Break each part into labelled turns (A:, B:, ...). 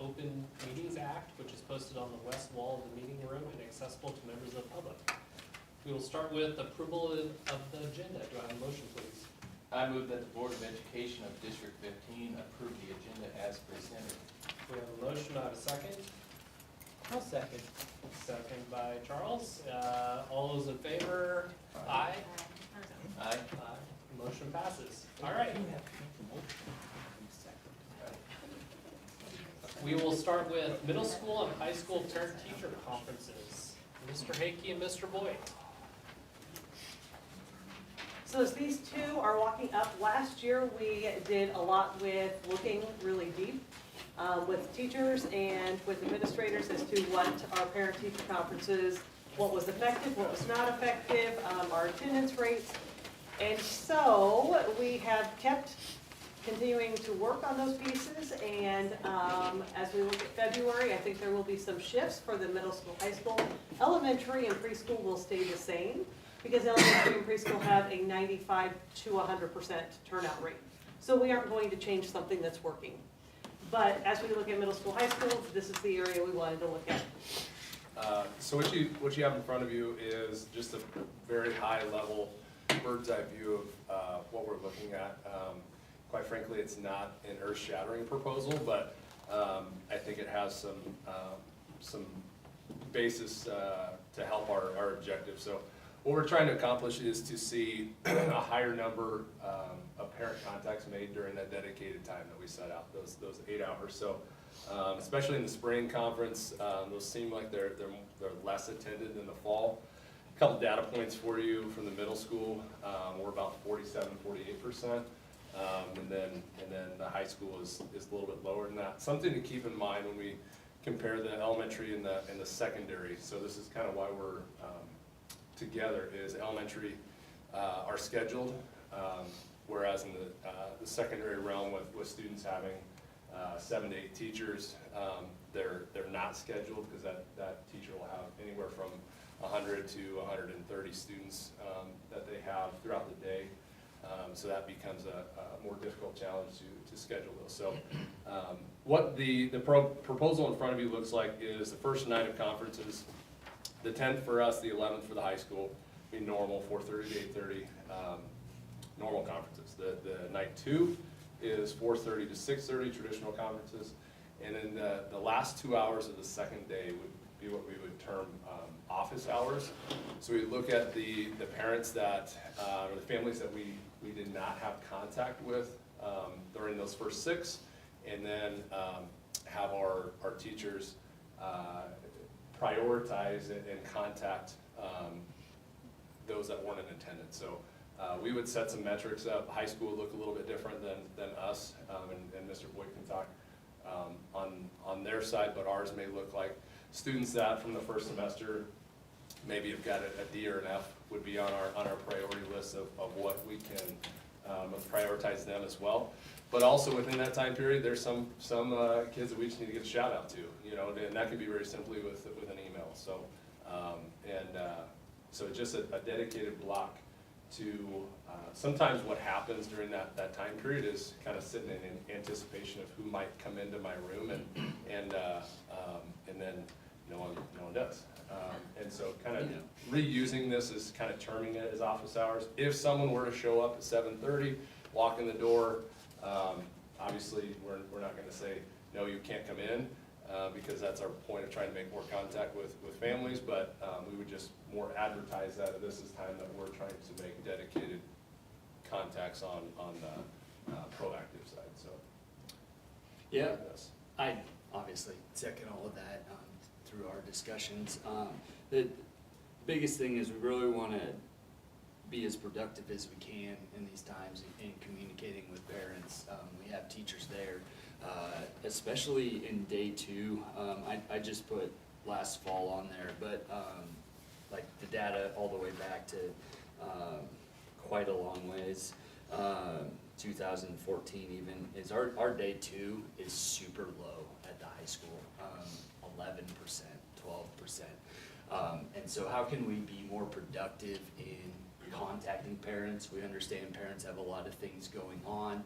A: Open Meetings Act, which is posted on the west wall of the meeting room and accessible to members of the public. We will start with approval of the agenda. Do I have a motion, please?
B: I move that the Board of Education of District 15 approve the agenda as presented.
A: We have a motion. Do I have a second?
C: I'll second.
A: Second by Charles. All those in favor? Aye.
B: Aye.
A: Aye. Motion passes. All right. We will start with middle school and high school parent-teacher conferences. Mr. Hakey and Mr. Boyd.
D: So as these two are walking up, last year we did a lot with looking really deep with teachers and with administrators as to what our parent-teacher conferences, what was effective, what was not effective, our attendance rates. And so we have kept continuing to work on those pieces, and as we look at February, I think there will be some shifts for the middle school, high school. Elementary and preschool will stay the same, because elementary and preschool have a 95 to 100% turnout rate. So we aren't going to change something that's working. But as we look at middle school, high school, this is the area we wanted to look at.
E: So what you have in front of you is just a very high level bird's eye view of what we're looking at. Quite frankly, it's not an earth-shattering proposal, but I think it has some basis to help our objectives. So what we're trying to accomplish is to see a higher number of parent contacts made during that dedicated time that we set out, those 8 hours. So especially in the spring conference, those seem like they're less attended than the fall. A couple data points for you from the middle school, we're about 47–48%. And then the high school is a little bit lower than that. Something to keep in mind when we compare the elementary and the secondary. So this is kind of why we're together. Is elementary are scheduled, whereas in the secondary realm with students having 7 to 8 teachers, they're not scheduled because that teacher will have anywhere from 100 to 130 students that they have throughout the day. So that becomes a more difficult challenge to schedule those. So what the proposal in front of you looks like is the first night of conferences, the 10th for us, the 11th for the high school, be normal, 4:30 to 8:30, normal conferences. The night 2 is 4:30 to 6:30, traditional conferences. And then the last 2 hours of the second day would be what we would term office hours. So we look at the parents that, or the families that we did not have contact with during those first 6, and then have our teachers prioritize and contact those that weren't in attendance. So we would set some metrics up. High school would look a little bit different than us, and Mr. Boyd can talk on their side, but ours may look like students that from the first semester maybe have got a D or an F would be on our priority list of what we can prioritize them as well. But also within that time period, there's some kids that we just need to get a shout out to, and that can be very simply with an email. So so just a dedicated block to sometimes what happens during that time period is kind of sitting in anticipation of who might come into my room, and then no one does. And so kind of reusing this is kind of terming it as office hours. If someone were to show up at 7:30, walk in the door, obviously we're not going to say, no, you can't come in, because that's our point of trying to make more contact with families, but we would just more advertise that this is time that we're trying to make dedicated contacts on the proactive side. So
F: yeah, I obviously second all of that through our discussions. The biggest thing is we really want to be as productive as we can in these times in communicating with parents. We have teachers there, especially in day 2. I just put last fall on there, but like the data all the way back to quite a long ways. 2014 even is our day 2 is super low at the high school, 11%, 12%. And so how can we be more productive in contacting parents? We understand parents have a lot of things going on.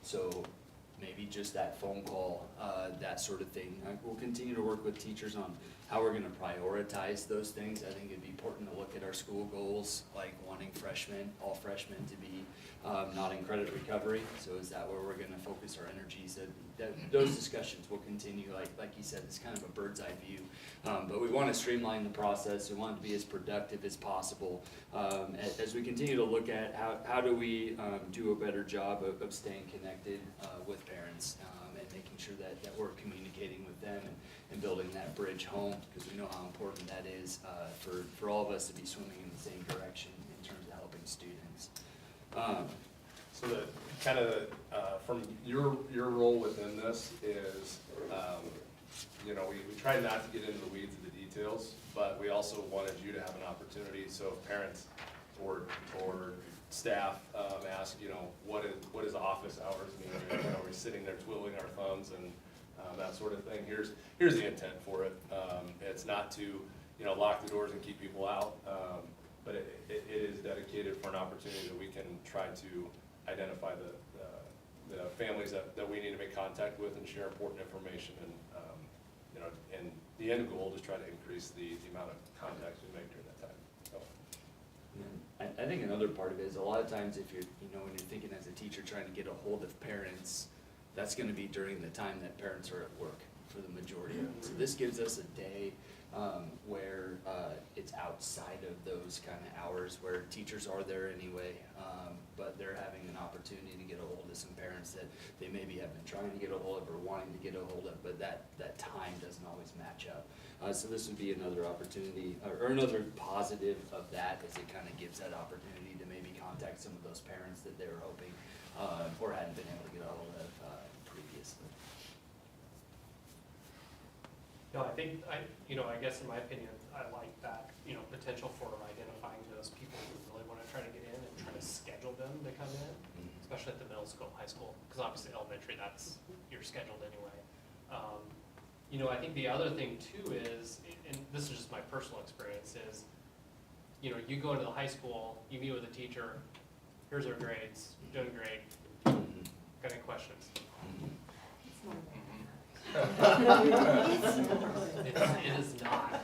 F: So maybe just that phone call that that sort of thing. We'll continue to work with teachers on how we're gonna prioritize those things. I think it'd be important to look at our school goals, like wanting freshmen, all freshmen to be not in credit recovery. So is that where we're gonna focus our energies? Those discussions will continue, like you said, it's kind of a bird's eye view. But we wanna streamline the process, we want it to be as productive as possible. As we continue to look at how do we do a better job of staying connected with parents, and making sure that we're communicating with them and building that bridge home, because we know how important that is for all of us to be swimming in the same direction in terms of helping students.
E: So the, kind of, from your role within this is, you know, we try not to get into the weeds of the details, but we also wanted you to have an opportunity, so if parents or staff ask, you know, what is office hours mean? You know, are we sitting there twiddling our thumbs and that sort of thing? Here's the intent for it. It's not to, you know, lock the doors and keep people out, but it is dedicated for an opportunity that we can try to identify the families that we need to make contact with and share important information, and you know, and the end goal is try to increase the amount of contacts we make during that time. So.
F: I think another part of it is a lot of times if you're, you know, when you're thinking as a teacher trying to get a hold of parents, that's gonna be during the time that parents are at work for the majority of it. So this gives us a day where it's outside of those kind of hours where teachers are there anyway, but they're having an opportunity to get a hold of some parents that they maybe have been trying to get a hold of or wanting to get a hold of, but that time doesn't always match up. So this would be another opportunity, or another positive of that, is it kind of gives that opportunity to maybe contact some of those parents that they were hoping or hadn't been able to get a hold of previously.
A: No, I think, you know, I guess in my opinion, I like that, you know, potential for identifying those people who really wanna try to get in and try to schedule them to come in, especially at the middle school, high school, because obviously elementary, you're scheduled anyway. You know, I think the other thing too is, and this is just my personal experience, is, you know, you go into the high school, you meet with a teacher, here's our grades, doing great, got any questions? It is not.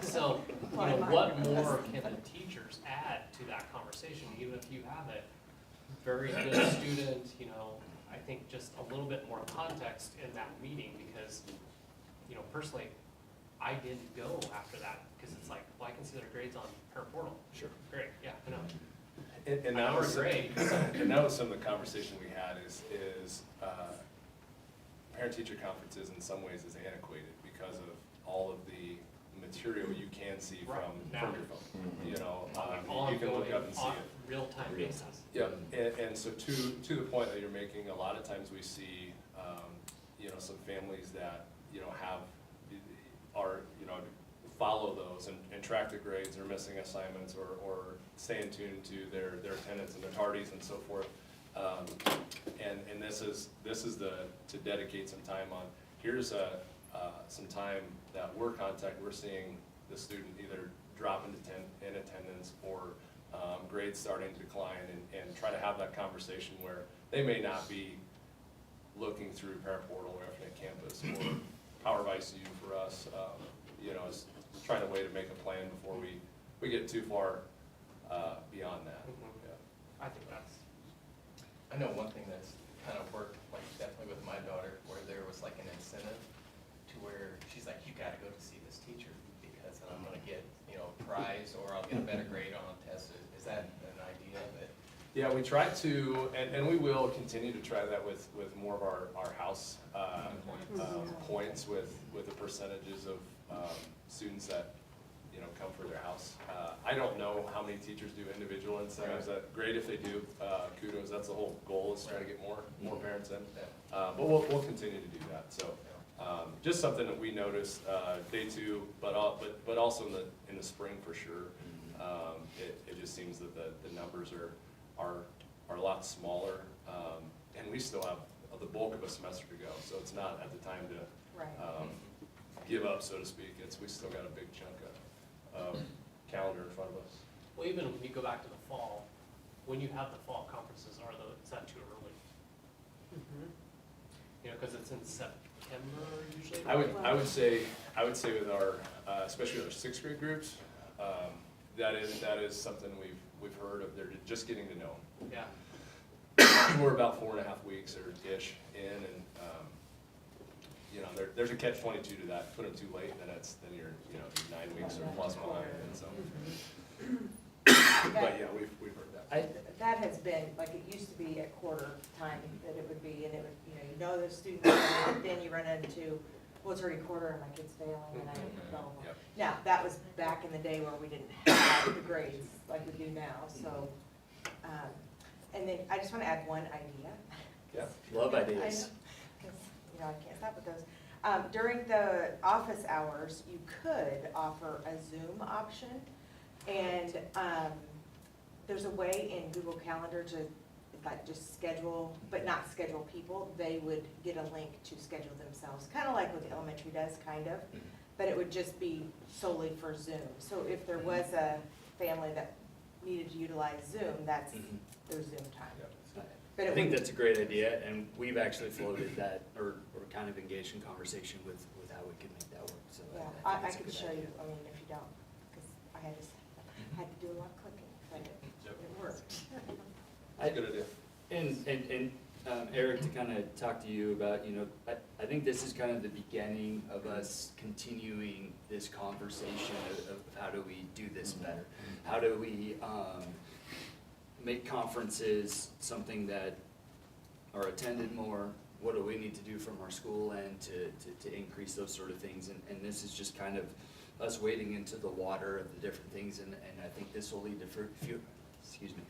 A: So, you know, what more can the teachers add to that conversation, even if you have a very good student, you know, I think just a little bit more context in that meeting, because, you know, personally, I didn't go after that, because it's like, well, I can see their grades on parent portal.
F: Sure.
A: Great, yeah, I know.
E: And
A: I
E: that
A: know
E: was
A: we're great.
E: and that was some of the conversation we had is parent-teacher conferences in some ways is antiquated because of all of the material you can see from
A: Right.
E: your phone. You know, you can look
A: Ongoing,
E: up and see
A: on
E: it.
A: real-time basis.
E: Yeah, and so to the point that you're making, a lot of times we see, you know, some families that, you know, are, you know, follow those and track the grades or missing assignments or stay in tune to their attendance and their tardies and so forth. And this is to dedicate some time on, here's some time that we're seeing the student either drop in attendance or grades starting to decline, and try to have that conversation where they may not be looking through Parent Portal or Infinite Campus or Power of ICU for us, you know, is trying a way to make a plan before we get too far beyond that.
A: Mhm.
E: Yeah.
A: I think that's,
B: I know one thing that's kind of worked, like definitely with my daughter, where there was like an incentive to where she's like, you gotta go to see this teacher because I'm gonna get, you know, a prize or I'll get a better grade on a test. Is that an idea that?
E: Yeah, we try to, and we will continue to try that with more of our house points with the percentages of students that, you know, come for their house. I don't know how many teachers do individual incentives. That's great if they do. Kudos. That's the whole goal, is to try to get more parents in. But we'll continue to do that. So just something that we noticed day two, but also in the spring for sure. It just seems that the numbers are a lot smaller, and we still have the bulk of a semester to go. So it's not at the time to give up, so to speak. We still got a big chunk of calendar in front of us.
A: well, even when you go back to the fall, when you have the fall conferences, is that too early? You know, because it's in September
E: I would say with our, especially with our sixth grade groups, that is something we've heard of, they're just getting to know.
A: Yeah,
E: We're about 4.5 weeks or ish in, and, you know, there's a catch-22 to that. Put them too late, then you're, you know, 9 weeks or plus behind, and so. But yeah, we've heard that.
G: That has been, like, it used to be at quarter time that it would be, and it would, you know the students, and then you run into, well, it's already quarter and my kid's failing, and I blah, blah, blah.
E: Yep.
G: Now, that was back in the day where we didn't have the grades like we do now, so, and then I just wanna add one idea.
E: Yeah.
F: Love
G: I
F: ideas.
G: know, 'cause, you know, I can't stop with those. During the office hours, you could offer a Zoom option, and, there's a way in Google Calendar to, like, just schedule, but not schedule people. They would get a link to schedule themselves, kind of like what the elementary does, kind of, but it would just be solely for Zoom. So if there was a family that needed to utilize Zoom, that's
F: Mhm.
G: their Zoom time. But
F: I
G: it
F: think
G: would,
F: that's a great idea, and we've actually floated that, or kind of engaged in conversation with how we could make that work, so.
G: yeah,
F: think
G: I
F: that's a
G: could
F: good
G: show
F: idea.
G: you, I mean, if you don't, because I had to do a lot of clicking, but it worked.
F: I-
E: Good idea.
F: And Eric, to kind of talk to you about, you know, I think this is kind of the beginning of us continuing this conversation of how do we do this better? How do we make conferences something that are attended more? What do we need to do from our school end to increase those sort of things? And this is just kind of us wading into the water of the different things, and I think this will lead to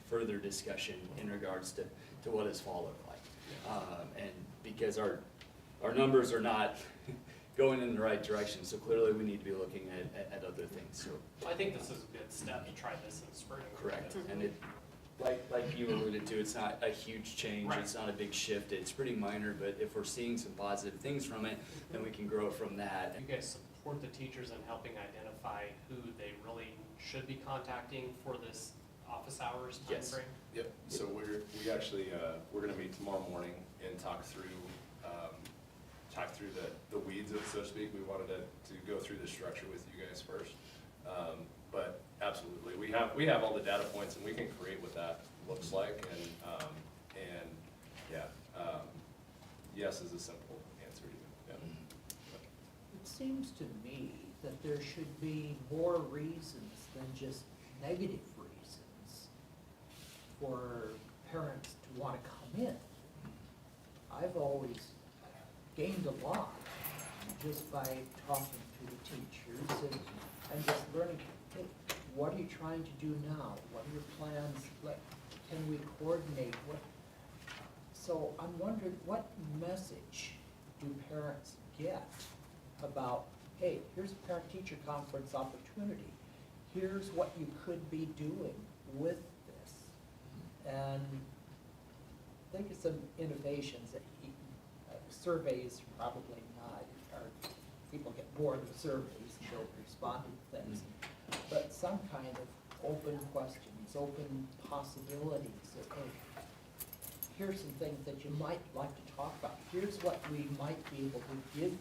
F: further discussion in regards to what does fall look like. And because our numbers are not going in the right direction, so clearly we need to be looking at other things, so.
A: I think this is a good step to try this in spring.
F: Correct, and it, like you alluded to, it's not a huge change,
A: Right.
F: it's not a big shift, it's pretty minor, but if we're seeing some positive things from it, then we can grow from that.
A: You guys support the teachers in helping identify who they really should be contacting for this office hours
F: Yes.
A: timeframe?
E: Yep, so we actually, we're gonna meet tomorrow morning and talk through the weeds of it, so to speak. We wanted to go through the structure with you guys first. But absolutely, we have all the data points, and we can create what that looks like, and yes is a simple answer to you.
C: It seems to me that there should be more reasons than just negative reasons for parents to want to come in. I've always gained a lot just by talking to the teachers and just learning, hey, what are you trying to do now? What are your plans? Can we coordinate? So I'm wondering, what message do parents get about, hey, here's a parent-teacher conference opportunity. Here's what you could be doing with this. And think of some innovations that surveys probably not, or people get bored with surveys and don't respond to things. But some kind of open questions, open possibilities of, hey, here's some things that you might like to talk about. Here's what we might be able to give you.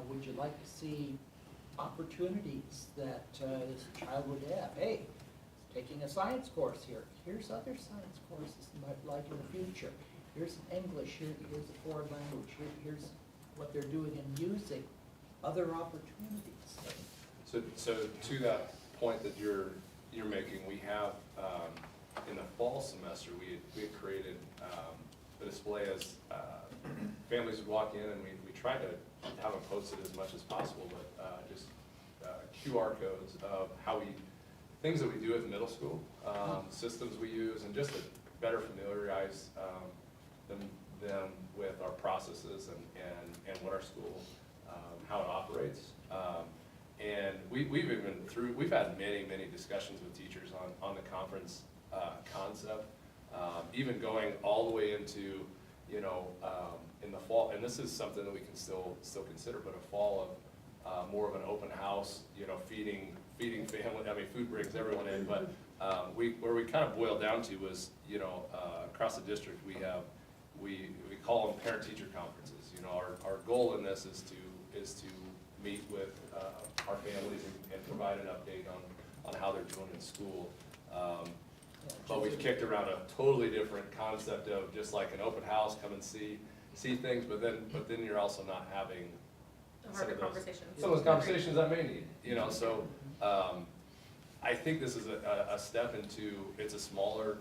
C: Would you like to see opportunities that this child would have? Hey, taking a science course here. Here's other science courses you might like in the future. Here's English, here's a foreign language, here's what they're doing and using, other opportunities.
E: So to that point that you're making, we have, in the fall semester, we had created a display as families would walk in, and we tried to have them posted as much as possible, but just QR codes of things that we do at the middle school, systems we use, and just to better familiarize them with our processes and what our school, how it operates. And we've had many discussions with teachers on the conference concept, even going all the way into, in the fall, and this is something that we can still consider, but a fall of more of an open house, feeding family, food brings everyone in, but where we kind of boiled down to was, across the district, we call them parent-teacher conferences. our goal in this is to meet with, our families and provide an update on how they're doing in school. But we've kicked around a totally different concept of just like an open house, come and see things, but then you're also not having some of those conversations I may need, so, I think this is a step into, it's a smaller,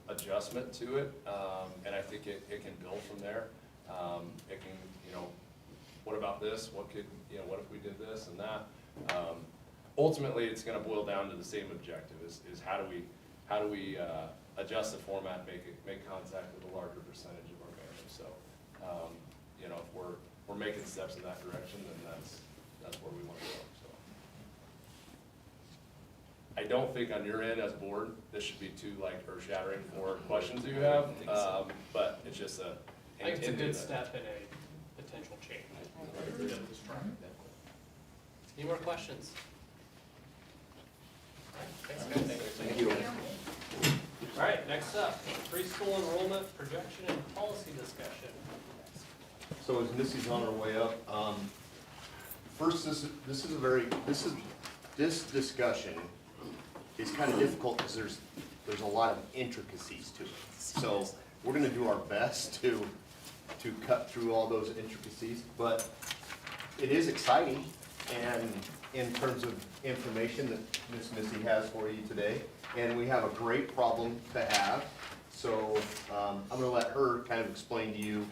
E: adjustment to it, and I think it can build from there. It can, what about this? What if we did this and that? Ultimately, it's gonna boil down to the same objective, is how do we adjust the format, make contact with a larger percentage of our families? So, if we're making steps in that direction, then that's where we want to go, so. I don't think on your end as board, this should be too like earth-shattering for questions that you have, but it's just
A: I think it's a good step in a potential change. Just try it. Any more questions? All right, thanks, guys.
E: Thank you.
A: All right, next up, preschool enrollment projection and policy discussion.
H: So as Missy's on her way up, first, this discussion is kind of difficult because there's a lot of intricacies to it. So we're gonna do our best to cut through all those intricacies, but it is exciting, and in terms of information that Miss Missy has for you today, and we have a great problem to have. So I'm gonna let her kind of explain to you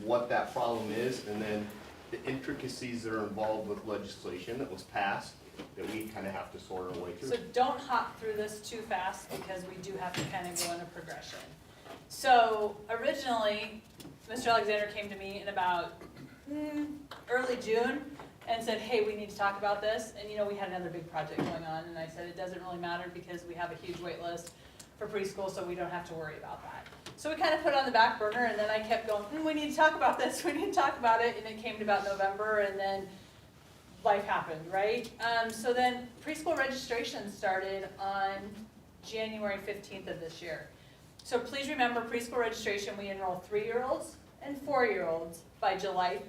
H: what that problem is, and then the intricacies that are involved with legislation that was passed that we kind of have to sort our way through.
I: So don't hop through this too fast, because we do have to kind of go in a progression. So originally, Mr. Alexander came to me in about early June and said, hey, we need to talk about this. And we had another big project going on, and I said, it doesn't really matter because we have a huge wait list for preschool, so we don't have to worry about that. So we kind of put it on the back burner, and then I kept going, we need to talk about this, we need to talk about it, and it came to about November, and then life happened, right? So then preschool registration started on January 15th of this year. So please remember, preschool registration, we enroll 3-year-olds and 4-year-olds by July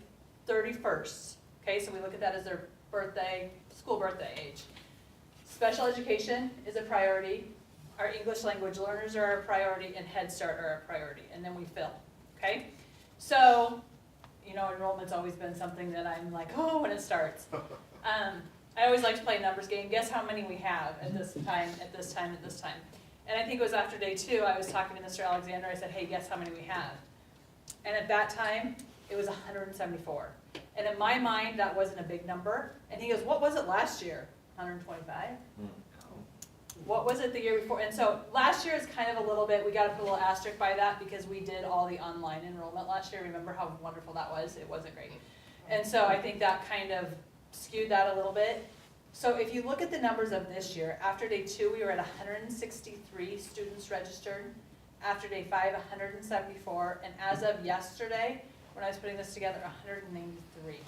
I: 31st. Okay, so we look at that as their birthday, school birthday age. Special education is a priority. Our English language learners are a priority, and Head Start are a priority, and then we fill, okay? So, enrollment's always been something that I'm like, oh, when it starts. I always like to play a numbers game. Guess how many we have at this time, at this time, at this time. And I think it was after day 2, I was talking to Mr. Alexander. I said, hey, guess how many we have? And at that time, it was 174. And in my mind, that wasn't a big number. And he goes, what was it last year? 125? What was it the year before? And so last year is kind of a little bit, we got to put a little asterisk by that because we did all the online enrollment last year. Remember how wonderful that was? It wasn't great. And so I think that kind of skewed that a little bit. So if you look at the numbers of this year, after day 2, we were at 163 students registered. After day 5, 174. And as of yesterday, when I was putting this together, 193.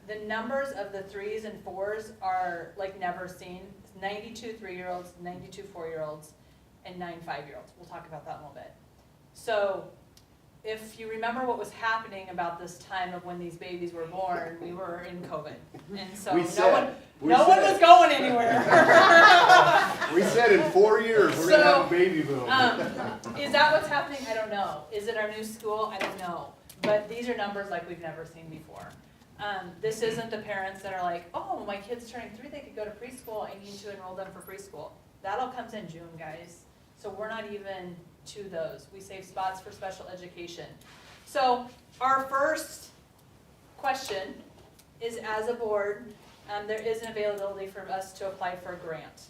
I: The numbers of the 3s and 4s are like never seen. 92 3-year-olds, 92 4-year-olds, and 9 5-year-olds. We'll talk about that in a little bit. So if you remember what was happening about this time of when these babies were born, we were in COVID. And so no one was going anywhere.
H: We said in 4 years, we're gonna have a baby boom.
I: Is that what's happening? I don't know. Is it our new school? I don't know. But these are numbers like we've never seen before. This isn't the parents that are like, oh, my kid's turning 3, they could go to preschool, I need to enroll them for preschool. That all comes in June, guys. So we're not even to those. We save spots for special education. So our first question is, as a board, there is an availability for us to apply for a grant.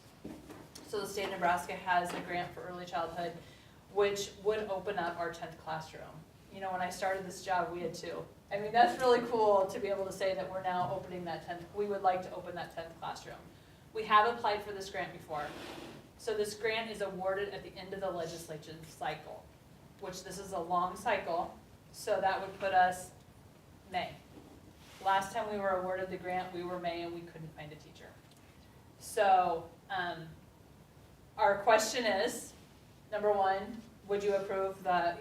I: So the state of Nebraska has a grant for early childhood, which would open up our 10th classroom. When I started this job, we had 2. I mean, that's really cool to be able to say that we're now opening that 10th, we would like to open that 10th classroom. We have applied for this grant before. So this grant is awarded at the end of the legislative cycle, which this is a long cycle, so that would put us May. Last time we were awarded the grant, we were May and we couldn't find a teacher. So our question is, number 1, would you approve the,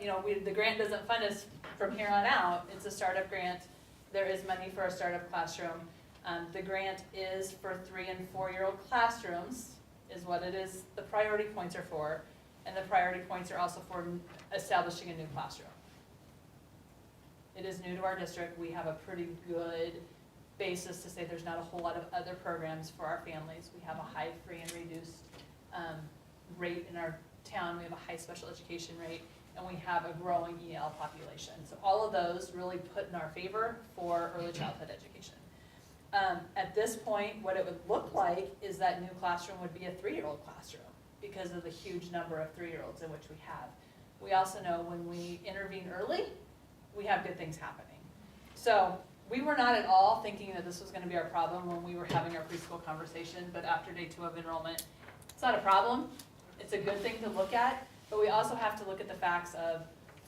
I: the grant doesn't fund us from here on out, it's a startup grant. There is money for a startup classroom. The grant is for 3- and 4-year-old classrooms, is what it is, the priority points are for. And the priority points are also for establishing a new classroom. It is new to our district. We have a pretty good basis to say there's not a whole lot of other programs for our families. We have a high free and reduced rate in our town. We have a high special education rate, and we have a growing EL population. So all of those really put in our favor for early childhood education. At this point, what it would look like is that new classroom would be a 3-year-old classroom because of the huge number of 3-year-olds in which we have. We also know when we intervene early, we have good things happening. So we were not at all thinking that this was gonna be our problem when we were having our preschool conversation, but after day 2 of enrollment, it's not a problem. It's a good thing to look at, but we also have to look at the facts of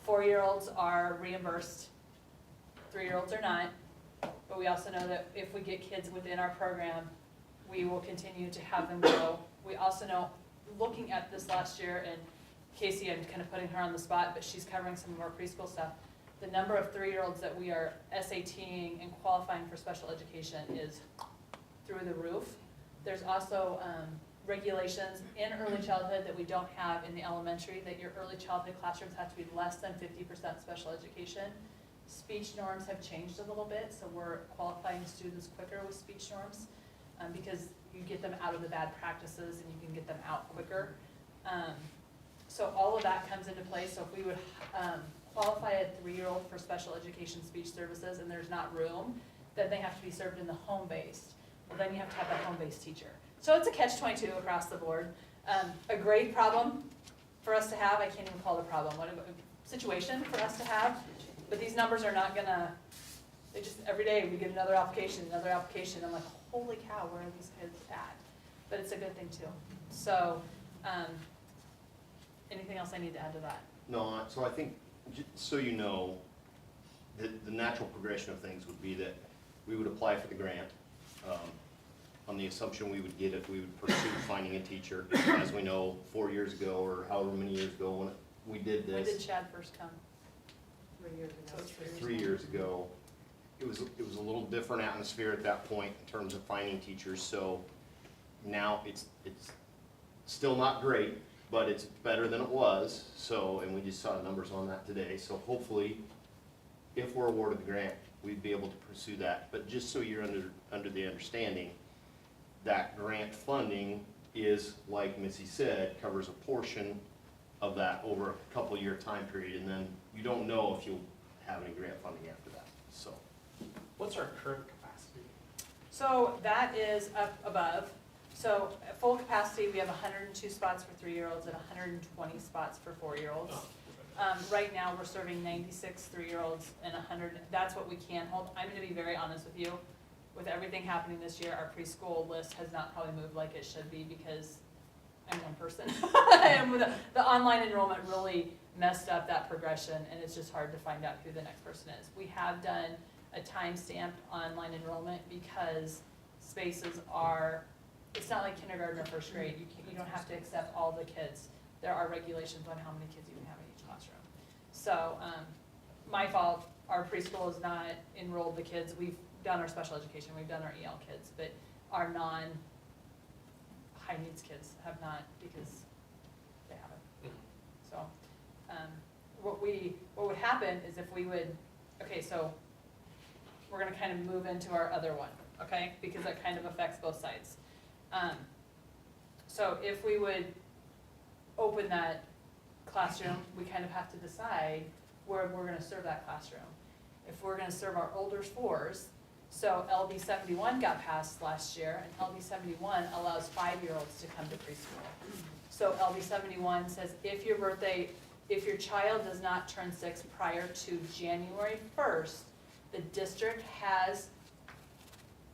I: 4-year-olds are reimbursed, 3-year-olds are not. But we also know that if we get kids within our program, we will continue to have them grow. We also know, looking at this last year, and Casey, I'm kind of putting her on the spot, but she's covering some of our preschool stuff. The number of 3-year-olds that we are SATing and qualifying for special education is through the roof. There's also regulations in early childhood that we don't have in the elementary, that your early childhood classrooms have to be less than 50% special education. Speech norms have changed a little bit, so we're qualifying students quicker with speech norms because you get them out of the bad practices and you can get them out quicker. So all of that comes into play. So if we would qualify a 3-year-old for special education speech services and there's not room, then they have to be served in the home-based. Well, then you have to have that home-based teacher. So it's a catch-22 across the board. A great problem for us to have, I can't even call it a problem, what a situation for us to have. But these numbers are not gonna, they just, every day we get another application. I'm like, holy cow, where are these kids at? But it's a good thing too. So, anything else I need to add to that?
H: No, so I think, so you know, the natural progression of things would be that we would apply for the grant, on the assumption we would get it, we would pursue finding a teacher. As we know, 4 years ago, or however many years ago, when we did
I: When did
H: this,
I: Chad first come?
D: 3 years ago.
I: So it's
H: 3 years ago, it was a little different atmosphere at that point in terms of finding teachers, so now it's still not great, but it's better than it was, so, and we just saw the numbers on that today, so hopefully, if we're awarded the grant, we'd be able to pursue that. But just so you're under the understanding, that grant funding is, like Missy said, covers a portion of that over a couple-year time period, and then you don't know if you'll have any grant funding after that, so.
A: What's our current capacity?
I: So that is up above. So at full capacity, we have 102 spots for 3-year-olds and 120 spots for 4-year-olds.
A: Oh,
I: Right now, we're serving 96 3-year-olds and 100, that's what we can hold. I'm gonna be very honest with you. With everything happening this year, our preschool list has not probably moved like it should be because I'm one person. And the online enrollment really messed up that progression, and it's just hard to find out who the next person is. We have done a timestamped online enrollment because spaces are, it's not like kindergarten or first grade. You don't have to accept all the kids. There are regulations on how many kids you can have in each classroom. So, my fault, our preschool has not enrolled the kids. We've done our special education, we've done our EL kids, but our non-high needs kids have not because they haven't. So, what would happen is if we would, okay, so we're gonna kind of move into our other one, okay? Because that kind of affects both sides. So if we would open that classroom, we kind of have to decide where we're gonna serve that classroom. If we're gonna serve our older 4s, so LD 71 got passed last year, and LD 71 allows 5-year-olds to come to preschool. So LD 71 says if your child does not turn 6 prior to January 1st, the district has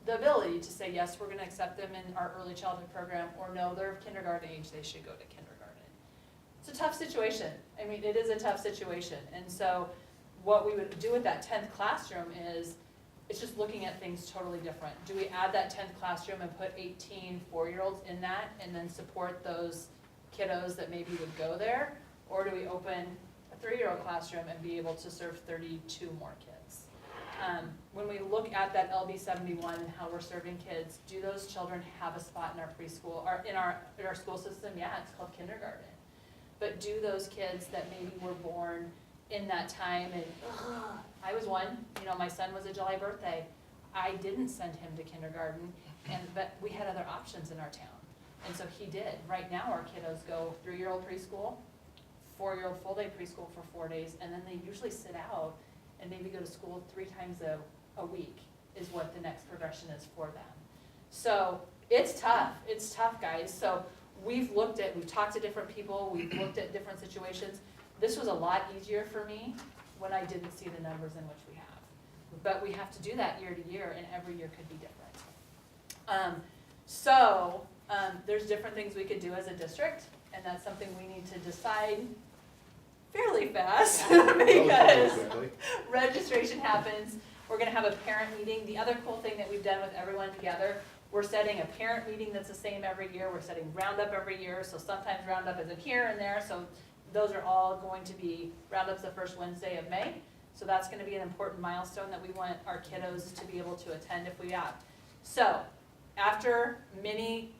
I: the ability to say, yes, we're gonna accept them in our early childhood program, or no, they're of kindergarten age, they should go to kindergarten. It's a tough situation. I mean, it is a tough situation. And so what we would do with that 10th classroom is, it's just looking at things totally different. Do we add that 10th classroom and put 18 4-year-olds in that and then support those kiddos that maybe would go there? Or do we open a 3-year-old classroom and be able to serve 32 more kids? When we look at that LB 71 and how we're serving kids, do those children have a spot in our preschool, or in our school system? Yeah, it's called kindergarten. But do those kids that maybe were born in that time, and I was one, you know, my son was a July birthday, I didn't send him to kindergarten, but we had other options in our town. And so he did. Right now, our kiddos go 3-year-old preschool, 4-year-old full-day preschool for 4 days, and then they usually sit out and maybe go to school 3 times a week is what the next progression is for them. So it's tough, guys. So we've talked to different people, we've looked at different situations. This was a lot easier for me when I didn't see the numbers in which we have. But we have to do that year to year, and every year could be different. There's different things we could do as a district, and that's something we need to decide fairly fast because registration happens. We're gonna have a parent meeting. The other cool thing that we've done with everyone together, we're setting a parent meeting that's the same every year. We're setting Roundup every year, so sometimes Roundup isn't here and there, so those are all going to be, Roundup's the first Wednesday of May, so that's gonna be an important milestone that we want our kiddos to be able to attend if we have. So, after many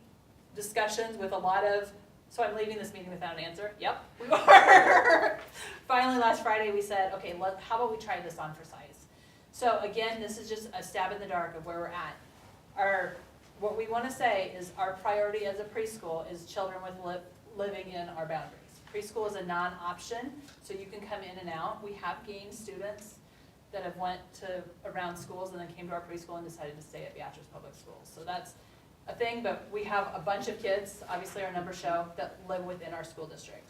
I: discussions with a lot of, so I'm leaving this meeting without an answer, yep, we are. Finally, last Friday, we said, okay, how about we try this on for size? So again, this is just a stab in the dark of where we're at. What we wanna say is our priority as a preschool is children with living in our boundaries. Preschool is a non-option, so you can come in and out. We have gained students that have went to around schools and then came to our preschool and decided to stay at Beatrice Public Schools. So that's a thing, but we have a bunch of kids, obviously our numbers show, that live within our school district.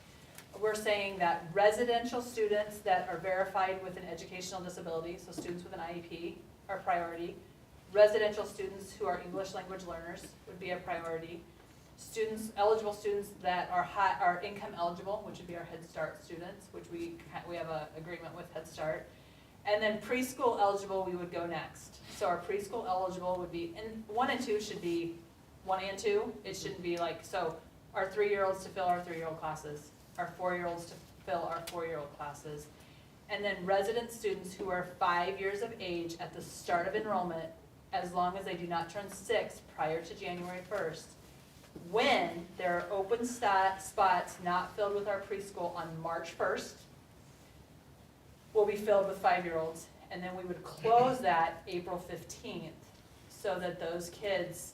I: We're saying that residential students that are verified with an educational disability, so students with an IEP, are priority. Residential students who are English language learners would be a priority. Eligible students that are income eligible, which would be our Head Start students, which we have an agreement with Head Start. And then preschool eligible, we would go next. So our preschool eligible would be, and 1 and 2 should be 1 and 2. It shouldn't be like, so our 3-year-olds to fill our 3-year-old classes, our 4-year-olds to fill our 4-year-old classes. And then resident students who are 5 years of age at the start of enrollment, as long as they do not turn 6 prior to January 1st. When there are open spots not filled with our preschool on March 1st, will be filled with 5-year-olds, and then we would close that April 15th, so that those kids,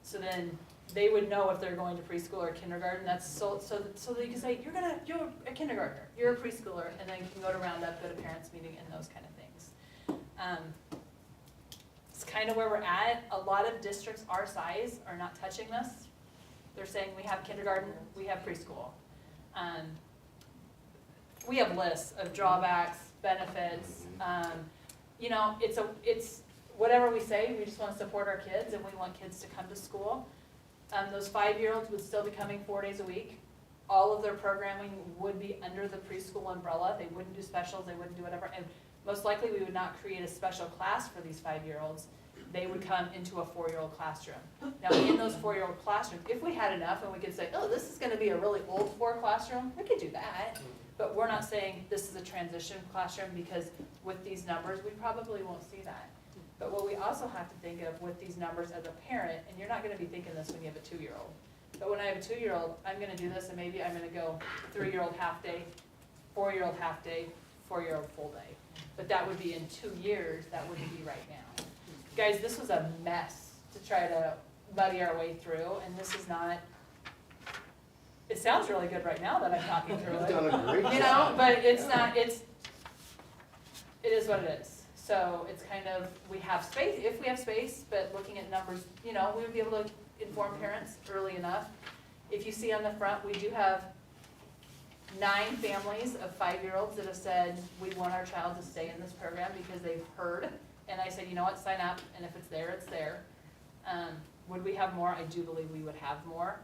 I: so then they would know if they're going to preschool or kindergarten. That's so that you can say, you're a kindergartner, you're a preschooler, and then you can go to Roundup, go to parents meeting, and those kind of things. It's kind of where we're at. A lot of districts our size are not touching this. They're saying we have kindergarten, we have preschool. We have lists of drawbacks, benefits. You know, it's whatever we say, we just want to support our kids and we want kids to come to school. Those 5-year-olds would still be coming 4 days a week. All of their programming would be under the preschool umbrella. They wouldn't do specials, they wouldn't do whatever. And most likely we would not create a special class for these 5-year-olds. They would come into a 4-year-old classroom. Now in those 4-year-old classrooms, if we had enough and we could say, oh, this is gonna be a really old 4 classroom, we could do that. But we're not saying this is a transition classroom, because with these numbers, we probably won't see that. But what we also have to think of with these numbers as a parent, and you're not gonna be thinking this when you have a 2-year-old, but when I have a 2-year-old, I'm gonna do this and maybe I'm gonna go 3-year-old half day, 4-year-old half day, 4-year-old full day. But that would be in 2 years, that wouldn't be right now. Guys, this was a mess to try to muddy our way through, and this is not, it sounds really good right now that I'm talking through
H: You've
I: it.
H: done a great job.
I: You know, but it's not, it is what it is. So it's kind of, we have space, if we have space, but looking at numbers, you know, we would be able to inform parents early enough. If you see on the front, we do have 9 families of 5-year-olds that have said, we want our child to stay in this program because they've heard. And I said, you know what, sign up, and if it's there, it's there. Would we have more? I do believe we would have more.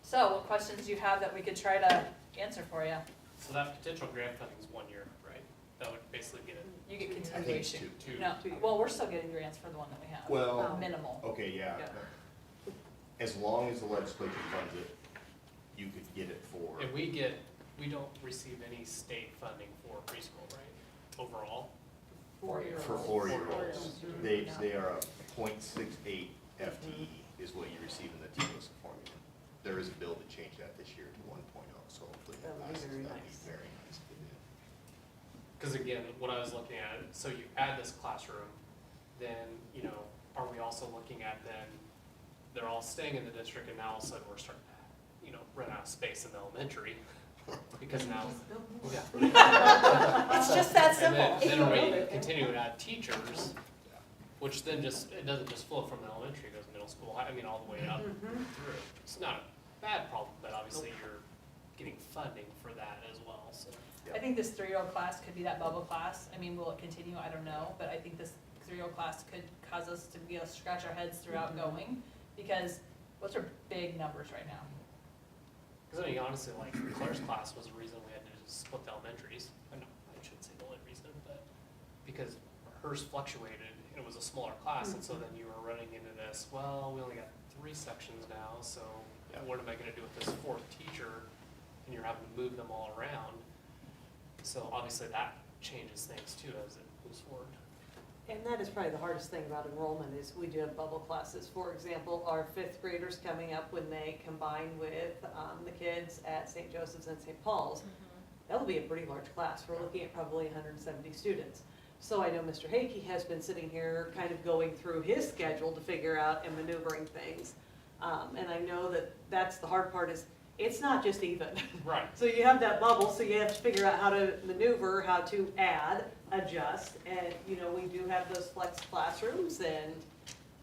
I: So what questions do you have that we could try to answer for you?
A: So that potential grant funding is 1 year, right? That would basically get it.
I: You get
H: I think it's
I: continuation.
H: 2.
I: No, well, we're still getting grants for the one that we have.
H: Well,
I: Minimal.
H: okay, yeah.
I: Yeah.
H: As long as the legislature funds it, you could get it for.
A: And we don't receive any state funding for preschool, right, overall?
D: Four-year-olds.
H: For 4-year-olds,
D: Four-year-olds.
H: they are a .68 FTE is what you receive in the TOS formula. There is a bill to change that this year to 1.0, so hopefully that
D: That'll be
H: passes.
D: very
H: That'd
D: nice.
H: be very nice to do.
A: Because again, what I was looking at, so you add this classroom, then, you know, are we also looking at then, they're all staying in the district and now all of a sudden we're starting to, you know, run out of space in the elementary? Because now, yeah.
I: It's just that
A: And
I: simple.
A: then we continue to add teachers, which then just, it doesn't just flow from the elementary, it goes middle school, I mean, all the way up
D: Mhm.
A: through. It's not a bad problem, but obviously you're getting funding for that as well, so.
I: I think this 3-year-old class could be that bubble class. I mean, will it continue? I don't know, but I think this 3-year-old class could cause us to be able to scratch our heads throughout going, because those are big numbers right now.
A: Because I mean, honestly, like Claire's class was the reason we had to just split the elementaries. I know, I shouldn't say the only reason, but because hers fluctuated, and it was a smaller class, and so then you were running into this, well, we only got 3 sections now, so
H: Yeah.
A: what am I gonna do with this 4th teacher? And you're having to move them all around. So obviously that changes things too as it moves forward.
D: And that is probably the hardest thing about enrollment is we do have bubble classes. For example, our 5th graders coming up when they combine with the kids at St. Joseph's and St. Paul's, that'll be a pretty large class. We're looking at probably 170 students. So I know Mr. Hakey has been sitting here kind of going through his schedule to figure out and maneuvering things. And I know that that's the hard part is it's not just even.
A: Right.
D: So you have that bubble, so you have to figure out how to maneuver, how to add, adjust, and, you know, we do have those flex classrooms, and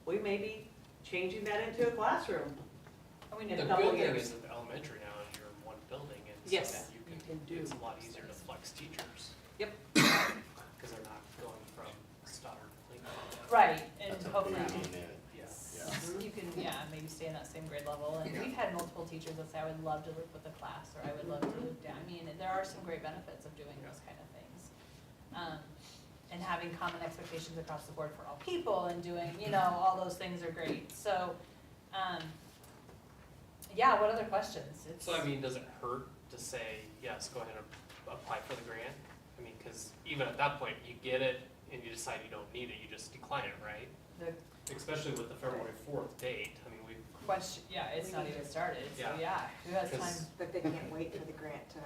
D: we may be changing that into a classroom.
I: And we
D: In
I: need
D: a
A: The
D: couple
A: good thing
D: years.
A: is that the elementary now is you're in one building, and so
D: Yes,
A: then you
D: you
A: can,
D: can do
A: it's a lot easier to flex teachers.
D: Yep.
A: Because they're not going from Stoddard to Lincoln.
I: Right, and
H: That's a
I: hopefully
H: big amen.
A: Yeah.
I: you can, maybe stay in that same grade level. And we've had multiple teachers that say, I would love to live with the class, or I would love to live down. I mean, there are some great benefits of doing those kind of things. And having common expectations across the board for all people and doing, all those things are great. So, yeah, what other questions? It's-
A: So I mean, does it hurt to say, yes, go ahead and apply for the grant? I mean, because even at that point, you get it and you decide you don't need it, you just decline it, right?
I: The
A: Especially with the February 4th date, I mean, we,
I: question, it's not even started, so
A: Yeah.
I: who has
A: 'Cause-
I: time?
G: But they can't wait for the grant to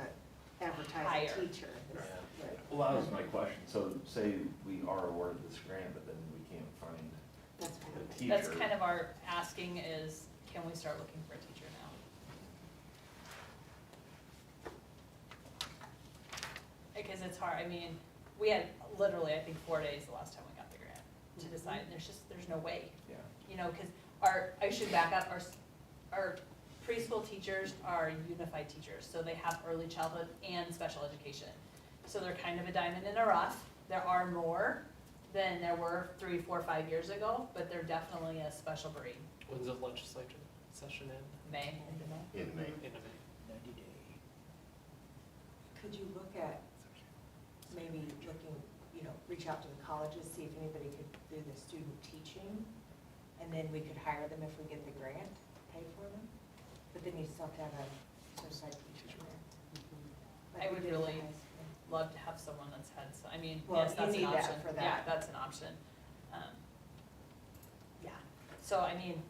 G: advertise
I: Hire.
G: a teacher.
A: Right.
J: Well, that was my question. So say we are awarded this grant, but then we can't find
G: That's kind
J: a
G: of.
J: teacher.
I: That's kind of our asking is, can we start looking for a teacher now? Because it's hard, I mean, we had literally, I think, 4 days the last time we got the grant to decide, and there's no way.
J: Yeah.
I: Because I should back up, our preschool teachers are unified teachers, so they have early childhood and special education. So they're kind of a diamond in the rough. There are more than there were 3, 4, 5 years ago, but they're definitely a special breed.
A: when's the legislature session in?
I: May,
H: In May.
A: End of May.
C: 90 day.
G: Could you look at maybe looking, reach out to the colleges, see if anybody could do the student teaching? And then we could hire them if we get the grant, pay for them? But then you still have to have a certified teacher there.
I: I
G: Like we
I: would
G: did in
I: really
G: high school.
I: love to have someone that's had,
G: Well,
I: yes,
G: you
I: that's an
G: need that
I: option.
G: for
I: Yeah,
G: that.
I: that's an option.
G: Yeah.
I: So, I mean,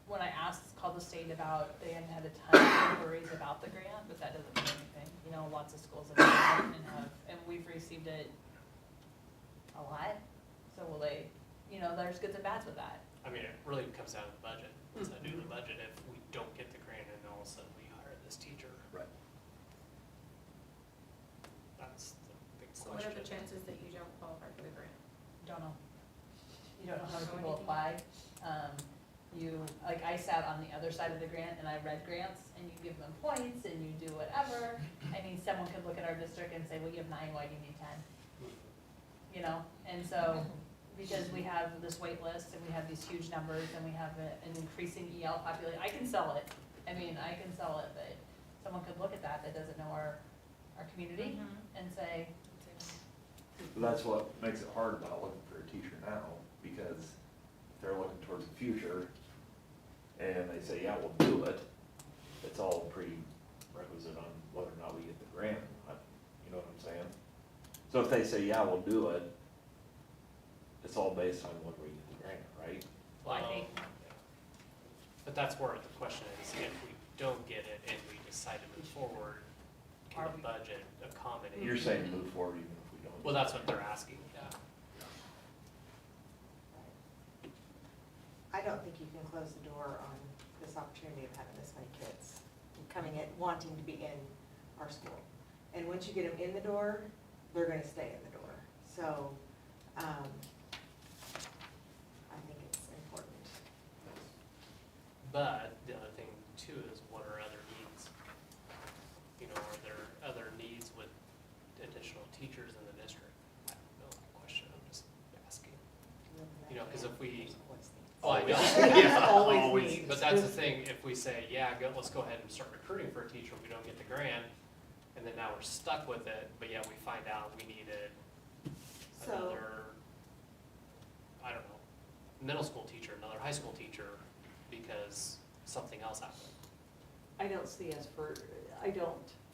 I: when I called the state about, they hadn't had a ton of inquiries about the grant, but that doesn't mean anything. Lots of schools have done it and we've received it a lot. So will they, there's goods and bads with that.
A: I mean, it really comes down to the budget. Once I do the budget, if we don't get the grant and all of a sudden we hire this teacher,
H: Right.
A: that's the big
K: So what are the
A: question.
K: chances that you don't qualify for the grant?
I: Don't know. You don't know how
K: Show
I: people
K: anything?
I: apply. I sat on the other side of the grant and I read grants and you give them points and you do whatever. I mean, someone could look at our district and say, well, you have 9, why do you need 10? And so, because we have this wait list and we have these huge numbers and we have an increasing EL population, I can sell it. I mean, I can sell it, but someone could look at that doesn't know our community and say,
J: That's what makes it hard about looking for a teacher now, because they're looking towards the future, and they say, yeah, we'll do it, it's all prerequisite on whether or not we get the grant, you know what I'm saying? So if they say, yeah, we'll do it, it's all based on whether we get the grant, right?
I: Well, I think-
A: But that's where the question is, if we don't get it and we decide to move forward, can
I: Are
A: the
I: we-
A: budget accommodate?
J: You're saying move forward even if we don't.
A: Well, that's what they're asking, yeah.
G: I don't think you can close the door on this opportunity of having this many kids coming in, wanting to be in our school. And once you get them in the door, they're gonna stay in the door. So, I think it's important.
A: But the other thing too is what are other needs? You know, are there other needs with additional teachers in the district? I don't know, question, I'm just asking. You know, 'cause if we- Oh, I know.
C: There's always
H: Always.
C: needs.
A: But that's the thing, if we say, yeah, let's go ahead and start recruiting for a teacher, we don't get the grant, and then now we're stuck with it, but yet we find out we needed
G: So-
A: another, I don't know, middle school teacher, another high school teacher, because something else happened.
D: I don't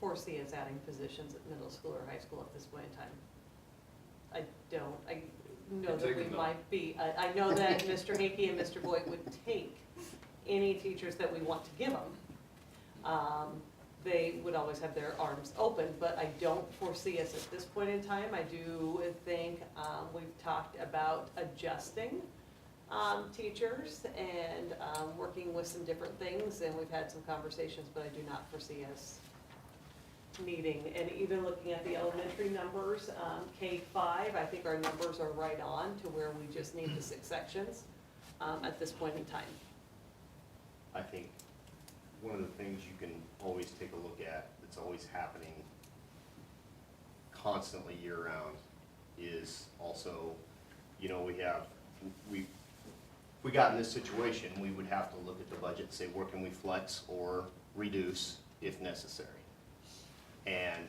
D: foresee us adding positions at middle school or high school at this point in time. I don't, I know
E: You're
D: that we
E: taking them.
D: might be, I know that Mr. Hickey and Mr. Boyd would take any teachers that we want to give them. They would always have their arms open, but I don't foresee us at this point in time. I do think, we've talked about adjusting teachers and working with some different things, and we've had some conversations, but I do not foresee us needing, and even looking at the elementary numbers, K-5, I think our numbers are right on to where we just need the 6 sections at this point in time.
H: I think one of the things you can always take a look at, that's always happening constantly year-round, is also, you know, if we got in this situation, we would have to look at the budget and say, where can we flex or reduce if necessary? And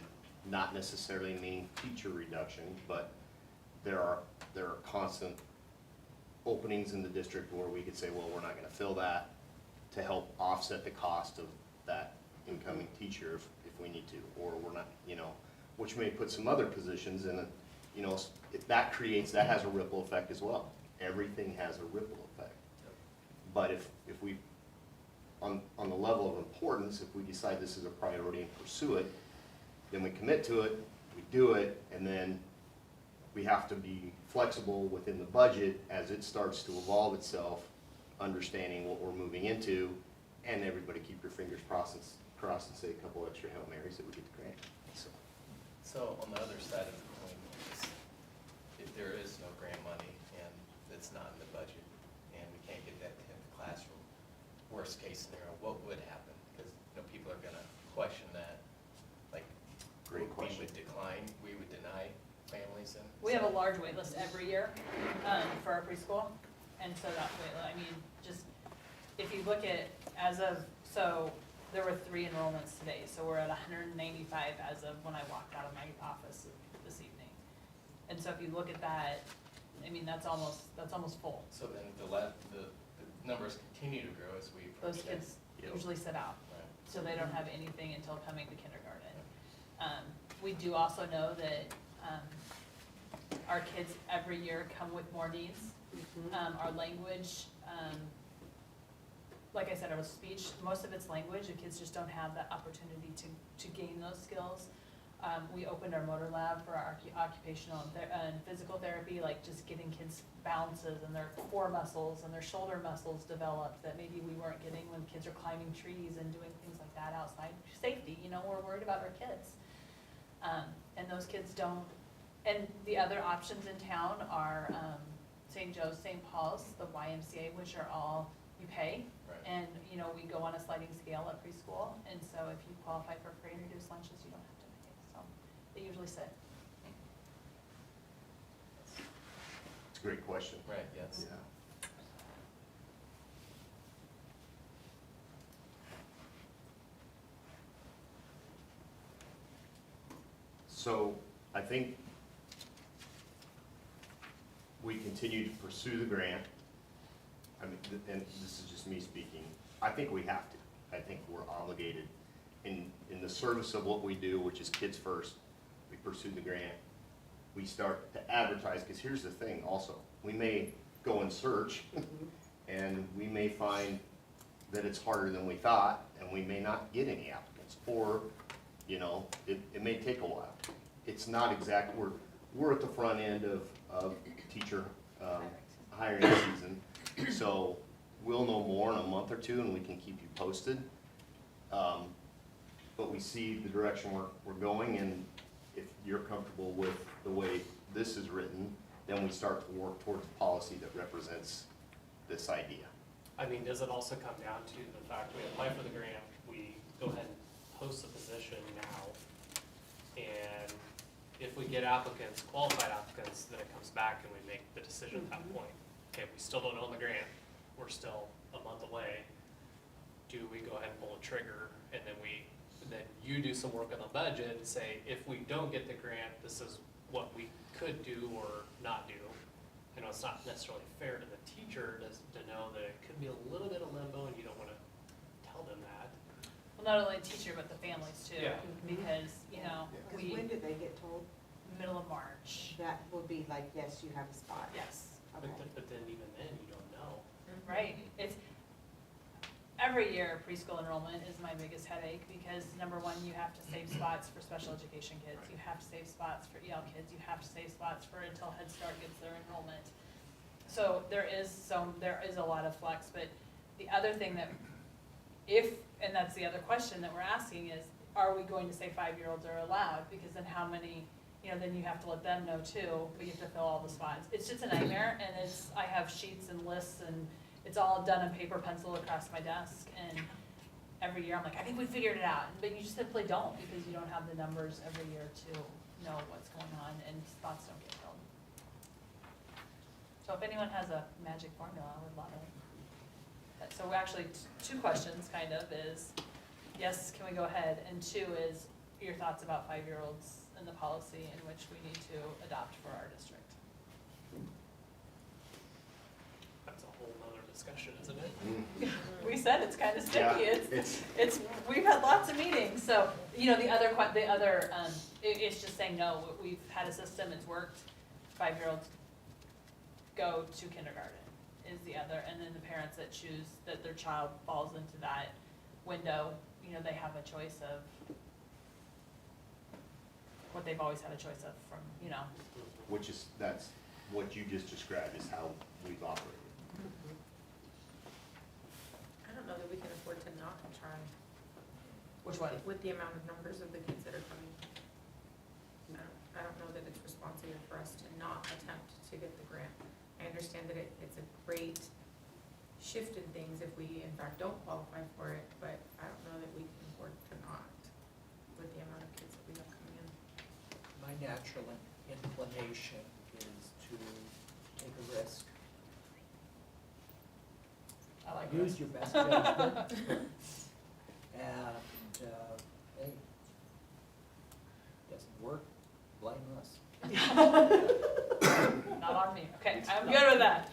H: not necessarily meaning teacher reduction, but there are constant openings in the district where we could say, well, we're not gonna fill that to help offset the cost of that incoming teacher if we need to, or we're not, you know, which may put some other positions in it, you know, that has a ripple effect as well. Everything has a ripple effect. But if we, on the level of importance, if we decide this is a priority and pursue it, then we commit to it, we do it, and then we have to be flexible within the budget as it starts to evolve itself, understanding what we're moving into, and everybody keep your fingers crossed and say a couple extra Hail Marys that we get the grant.
B: So on the other side of the coin is, if there is no grant money and it's not in the budget, and we can't get that in the classroom, worst case scenario, what would happen? Because, you know, people are gonna question that, like,
H: Great
B: we
H: question.
B: would decline, we would deny families and.
I: We have a large wait list every year for our preschool, and so that wait, I mean, just, if you look at, so there were 3 enrollments today, so we're at 195 as of when I walked out of my office this evening. And so if you look at that, I mean, that's almost full.
B: So then the numbers continue to grow as we approach
I: Those
B: that.
I: kids usually sit out,
B: Right.
I: so they don't have anything until coming to kindergarten. We do also know that our kids every year come with more needs. Our language, like I said, our speech, most of it's language, the kids just don't have that opportunity to gain those skills. We opened our motor lab for our occupational and physical therapy, like just getting kids balances and their core muscles and their shoulder muscles developed that maybe we weren't getting when kids are climbing trees and doing things like that outside. Safety, you know, we're worried about our kids. And those kids don't, and the other options in town are St. Joe's, St. Paul's, the YMCA, which are all, you pay.
B: Right.
I: And, you know, we go on a sliding scale at preschool, and so if you qualify for free and reduced lunches, you don't have to pay, so they usually sit.
H: It's a great question.
B: Right, yes.
H: Yeah. So I think we continue to pursue the grant. I mean, and this is just me speaking. I think we have to. I think we're obligated in the service of what we do, which is kids first. We pursue the grant. We start to advertise, because here's the thing also, we may go and search and we may find that it's harder than we thought and we may not get any applicants, or, you know, it may take a while. It's not exact, we're at the front end of teacher hiring season, so we'll know more in a month or two and we can keep you posted. But we see the direction we're going, and if you're comfortable with the way this is written, then we start to work towards a policy that represents this idea.
A: I mean, does it also come down to the fact we apply for the grant, we go ahead and post the position now, and if we get applicants, qualified applicants, then it comes back and we make the decision at that point. Okay, we still don't own the grant, we're still a month away. Do we go ahead and pull a trigger, and then you do some work on the budget and say, if we don't get the grant, this is what we could do or not do. I know it's not necessarily fair to the teacher to know that it could be a little bit of limbo and you don't wanna tell them that.
I: Well, not only teacher, but the families too.
A: Yeah.
I: Because, you know,
G: Because when do they get told?
I: middle of March,
G: That will be like, yes, you have a spot.
I: yes,
G: Okay.
A: But then even then, you don't know.
I: right? It's, every year preschool enrollment is my biggest headache because number one, you have to save spots for special education kids. You have to save spots for EL kids. You have to save spots for until Head Start gets their enrollment. So there is a lot of flex, but the other thing that and that's the other question that we're asking is, are we going to say 5-year-olds are allowed? Because then how many, you know, then you have to let them know too, but you have to fill all the spots. It's just a nightmare, and I have sheets and lists, and it's all done on paper, pencil across my desk, and every year I'm like, I think we figured it out, but you just simply don't, because you don't have the numbers every year to know what's going on, and spots don't get filled. So if anyone has a magic formula, I would love it. So we're actually, two questions kind of is, yes, can we go ahead? And two is your thoughts about 5-year-olds and the policy in which we need to adopt for our district.
A: That's a whole nother discussion, isn't it?
I: We said it's kind of sticky.
H: Yeah,
I: It's, we've had lots of meetings, so, you know, it's just saying, no, we've had a system, it's worked. 5-year-olds go to kindergarten is the other, and then the parents that choose that their child falls into that window, you know, they have a choice of what they've always had a choice of from, you know.
H: That's what you just described is how we've operated.
K: I don't know that we can afford to not try
I: Which one?
K: with the amount of numbers of the kids that are coming. I don't know that it's responsible for us to not attempt to get the grant. I understand that it's a great shift in things if we in fact don't qualify for it, but I don't know that we can afford to not with the amount of kids that we have coming in.
C: My natural inclination is to take a risk.
I: I like
C: Use
I: this.
C: your best judgment. And, hey, doesn't work, blame us.
I: Not on me. Okay, I'm good with that.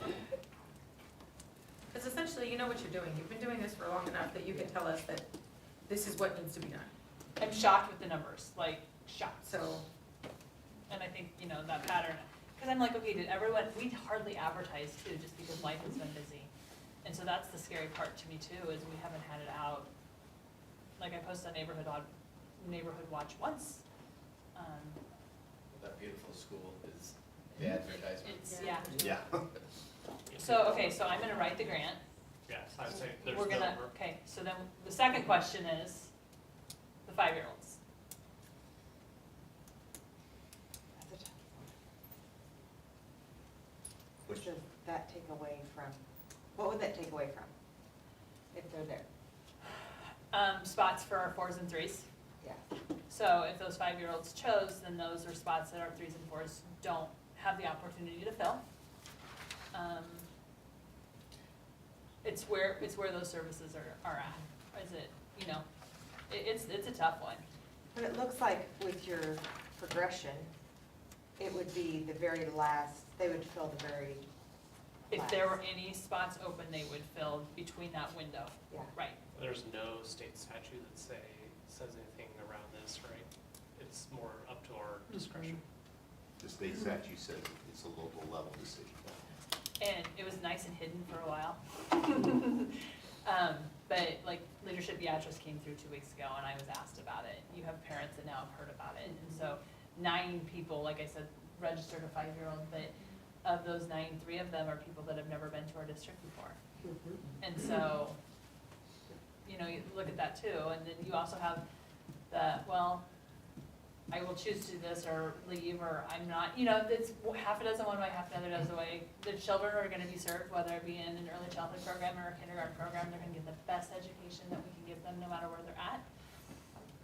K: Because essentially, you know what you're doing. You've been doing this for long enough that you can tell us that this is what needs to be done.
I: I'm shocked with the numbers, like shocked.
K: So,
I: And I think, you know, that pattern, because I'm like, okay, did everyone, we hardly advertise too, just because life has been busy. And so that's the scary part to me too, is we haven't had it out. Like I posted on Neighborhood Watch once.
B: That beautiful school is the advertisement.
I: It's, yeah.
H: Yeah.
I: So, okay, so I'm gonna write the grant.
A: Yes, I'd say there's
I: We're gonna,
A: no,
I: okay, so then the second question is the 5-year-olds.
G: What does that take away from, what would that take away from if they're there?
I: Spots for our 4s and 3s.
G: Yeah.
I: So if those 5-year-olds chose, then those are spots that our 3s and 4s don't have the opportunity to fill. It's where those services are at. Is it, you know, it's a tough one.
G: But it looks like with your progression, it would be the very last, they would fill the very
I: if there were any spots open, they would fill between that window.
G: Yeah.
I: Right.
A: There's no state statute that says anything around this, right? It's more up to our discretion.
H: The state statute says it's a local level decision.
I: And it was nice and hidden for a while. But like Leadership Beatrice came through 2 weeks ago and I was asked about it. You have parents that now have heard about it. And so 9 people, like I said, registered a 5-year-old, but of those 9, 3 of them are people that have never been to our district before. And so, you know, you look at that too, and then you also have the, well, I will choose to do this or leave, or I'm not, you know, it's half a dozen one way, half the other dozen way. The children are gonna be served, whether it be in an early childhood program or a kindergarten program, they're gonna get the best education that we can give them no matter where they're at.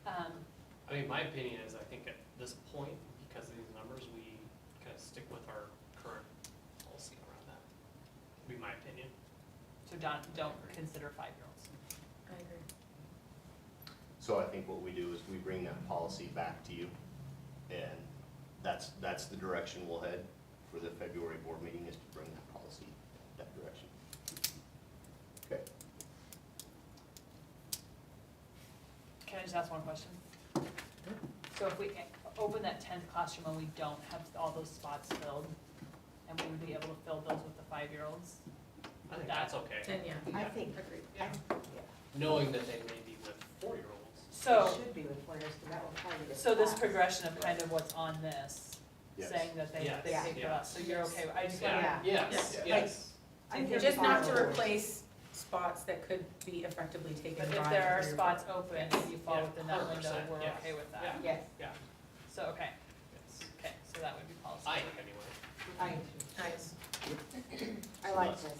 A: I mean, my opinion is, I think at this point, because of these numbers, we kind of stick with our current policy around that. Would be my opinion.
I: So don't consider 5-year-olds.
K: I agree.
H: So I think what we do is we bring that policy back to you, and that's the direction we'll head for the February board meeting, is to bring that policy that direction. Okay.
I: Can I just ask one question? So if we open that 10th classroom and we don't have all those spots filled, and we would be able to fill those with the 5-year-olds?
A: I think that's okay.
K: Then, yeah.
G: I think,
K: Agreed.
A: Yeah.
G: yeah.
A: Knowing that they may be with 4-year-olds.
I: So,
G: It should be with players, because that will probably get.
I: so this
G: class.
I: progression of kind of what's on this,
H: Yes.
I: saying that they
A: Yes.
I: take
A: Yeah.
I: us, so you're okay, I just
A: Yeah,
I: want
A: yes,
K: Yeah.
A: yes.
G: I think
K: Just not to
G: all-
K: replace spots that could be effectively taken
I: but
K: by.
I: if there are
K: 3 or
I: spots
K: 4.
I: open and you fall
A: Yeah,
I: within that window,
A: 100%,
I: we're
A: yeah.
I: okay with
A: Yeah.
I: that.
G: Yes,
A: Yeah,
I: So, okay,
A: yes.
I: okay, so that would be policy.
A: I think anyway.
G: I,
K: Nice.
G: I like this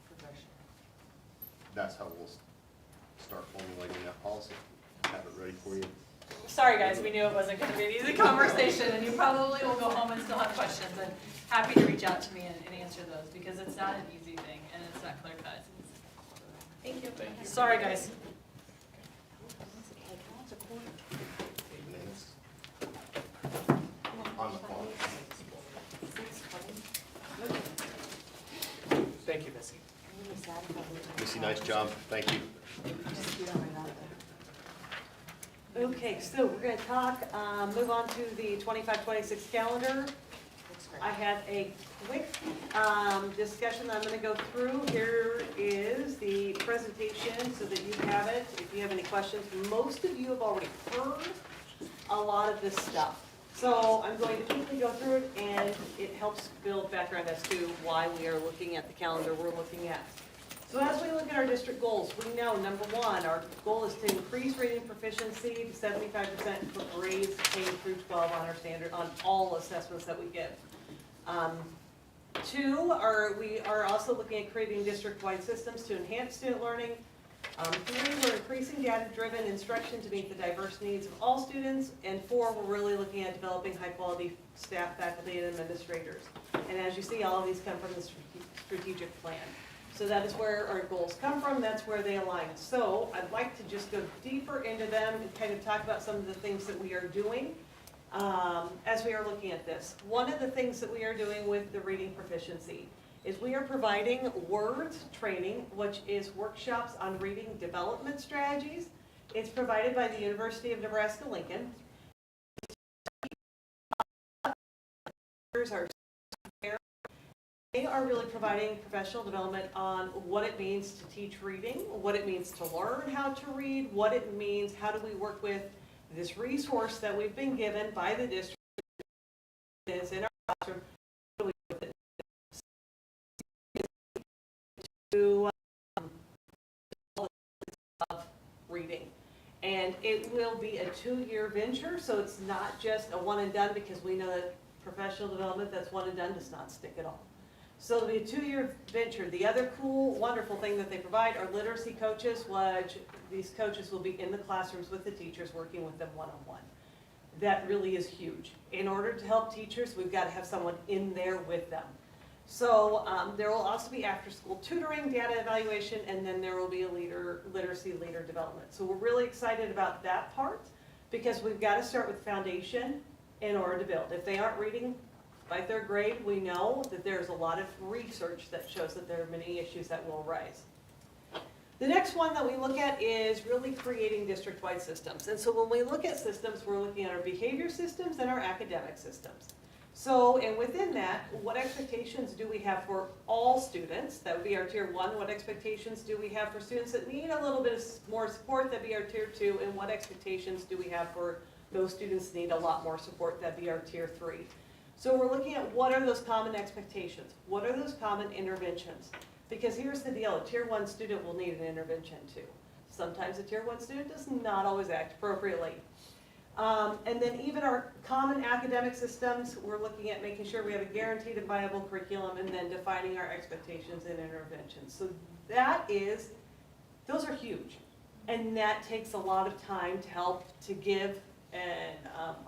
G: progression.
H: That's how we'll start formulating that policy, have it ready for you.
I: Sorry, guys, we knew it wasn't gonna be an easy conversation, and you probably will go home and still have questions, and happy to reach out to me and answer those, because it's not an easy thing, and it's not clear cut.
K: Thank you.
B: Thank you.
I: Sorry, guys.
H: 8 minutes. On the clock.
A: Thank you, Missy.
H: Missy, nice job, thank you.
D: Okay, so we're gonna talk, move on to the 25-26 calendar. I have a quick discussion that I'm going to go through. Here is the presentation so that you have it. If you have any questions, most of you have already heard a lot of this stuff. So I'm going to quickly go through it, and it helps build background as to why we are looking at the calendar we're looking at. So as we look at our district goals, we know, number one, our goal is to increase reading proficiency to 75% for grades K through 12 on our standard, on all assessments that we give. 2, we are also looking at creating district-wide systems to enhance student learning. 3, we're increasing data-driven instruction to meet the diverse needs of all students. And 4, we're really looking at developing high-quality staff, faculty, and administrators. And as you see, all of these come from the strategic plan. So that is where our goals come from, that's where they align. So I'd like to just go deeper into them and kind of talk about some of the things that we are doing as we are looking at this. One of the things that we are doing with the reading proficiency is we are providing WORDS training, which is workshops on reading development strategies. It's provided by the University of Nebraska-Lincoln. They are really providing professional development on what it means to teach reading, what it means to learn how to read, what it means, how do we work with this resource that we've been given by the district is in our classroom. How do we do it? To reading. And it will be a 2-year venture, so it's not just a one and done, because we know that professional development that's one and done does not stick at all. So it'll be a 2-year venture. The other cool, wonderful thing that they provide are literacy coaches, which these coaches will be in the classrooms with the teachers, working with them one-on-one. That really is huge. In order to help teachers, we've got to have someone in there with them. So there will also be after-school tutoring, data evaluation, and then there will be a literacy leader development. So we're really excited about that part, because we've got to start with foundation in order to build. If they aren't reading By third grade, we know that there's a lot of research that shows that there are many issues that will arise. The next one that we look at is really creating district-wide systems. And so when we look at systems, we're looking at our behavior systems and our academic systems. So, and within that, what expectations do we have for all students? That would be our tier 1. What expectations do we have for students that need a little bit more support? That'd be our tier 2. And what expectations do we have for those students that need a lot more support? That'd be our tier 3. So we're looking at what are those common expectations? What are those common interventions? Because here's the deal, a tier 1 student will need an intervention too. Sometimes a tier 1 student does not always act appropriately. And then even our common academic systems, we're looking at making sure we have a guaranteed and viable curriculum and then defining our expectations and interventions. So those are huge. And that takes a lot of time to help to give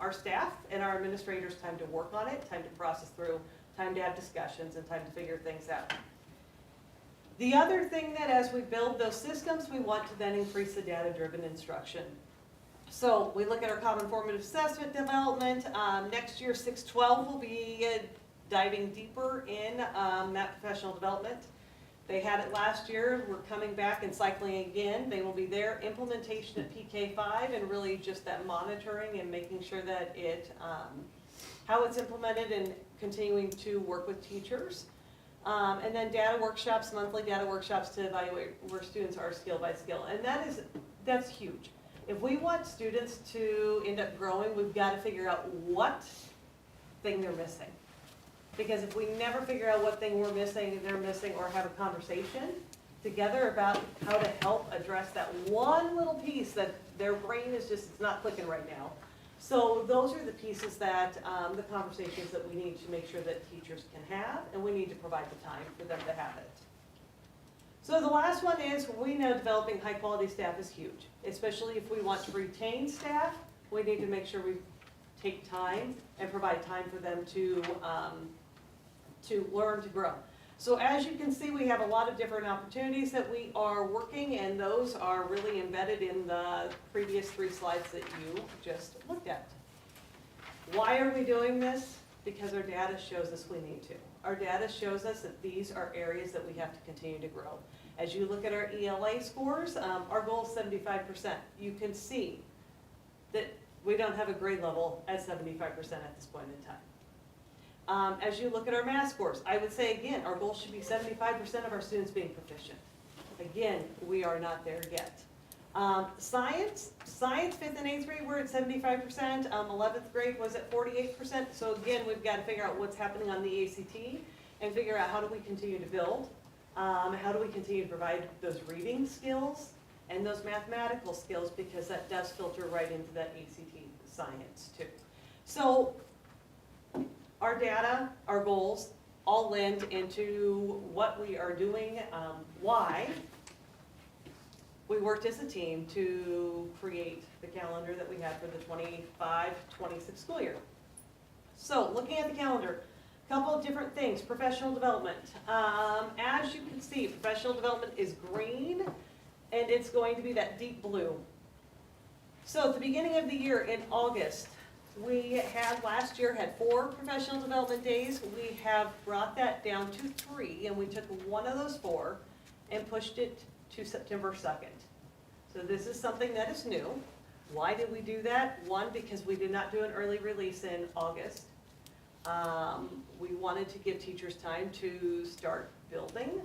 D: our staff and our administrators time to work on it, time to process through, time to have discussions, and time to figure things out. The other thing that as we build those systems, we want to then increase the data-driven instruction. So we look at our common formative assessment development. Next year, 612 will be diving deeper in that professional development. They had it last year. We're coming back and cycling again. They will be there. Implementation at PK5 and really just that monitoring and making sure that how it's implemented and continuing to work with teachers. And then data workshops, monthly data workshops to evaluate where students are skill by skill. And that's huge. If we want students to end up growing, we've got to figure out what thing they're missing. Because if we never figure out what thing they're missing, or have a conversation together about how to help address that one little piece that their brain is just, it's not clicking right now. So those are the pieces that, the conversations that we need to make sure that teachers can have, and we need to provide the time for them to have it. So the last one is, we know developing high quality staff is huge, especially if we want to retain staff. We need to make sure we take time and provide time for them to learn to grow. So as you can see, we have a lot of different opportunities that we are working, and those are really embedded in the previous 3 slides that you just looked at. Why are we doing this? Because our data shows us we need to. Our data shows us that these are areas that we have to continue to grow. As you look at our ELA scores, our goal is 75%. You can see that we don't have a grade level at 75% at this point in time. As you look at our math scores, I would say again, our goal should be 75% of our students being proficient. Again, we are not there yet. Science 5th and 8th grade, we're at 75%. 11th grade was at 48%. So again, we've got to figure out what's happening on the ACT and figure out how do we continue to build. How do we continue to provide those reading skills and those mathematical skills, because that does filter right into that ACT science too. So our data, our goals, all lend into what we are doing, why we worked as a team to create the calendar that we had for the 25-26 school year. So looking at the calendar, a couple of different things. Professional development. As you can see, professional development is green, and it's going to be that deep blue. So at the beginning of the year in August, we last year had 4 professional development days. We have brought that down to 3, and we took one of those 4 and pushed it to September 2nd. So this is something that is new. Why did we do that? One, because we did not do an early release in August. We wanted to give teachers time to start building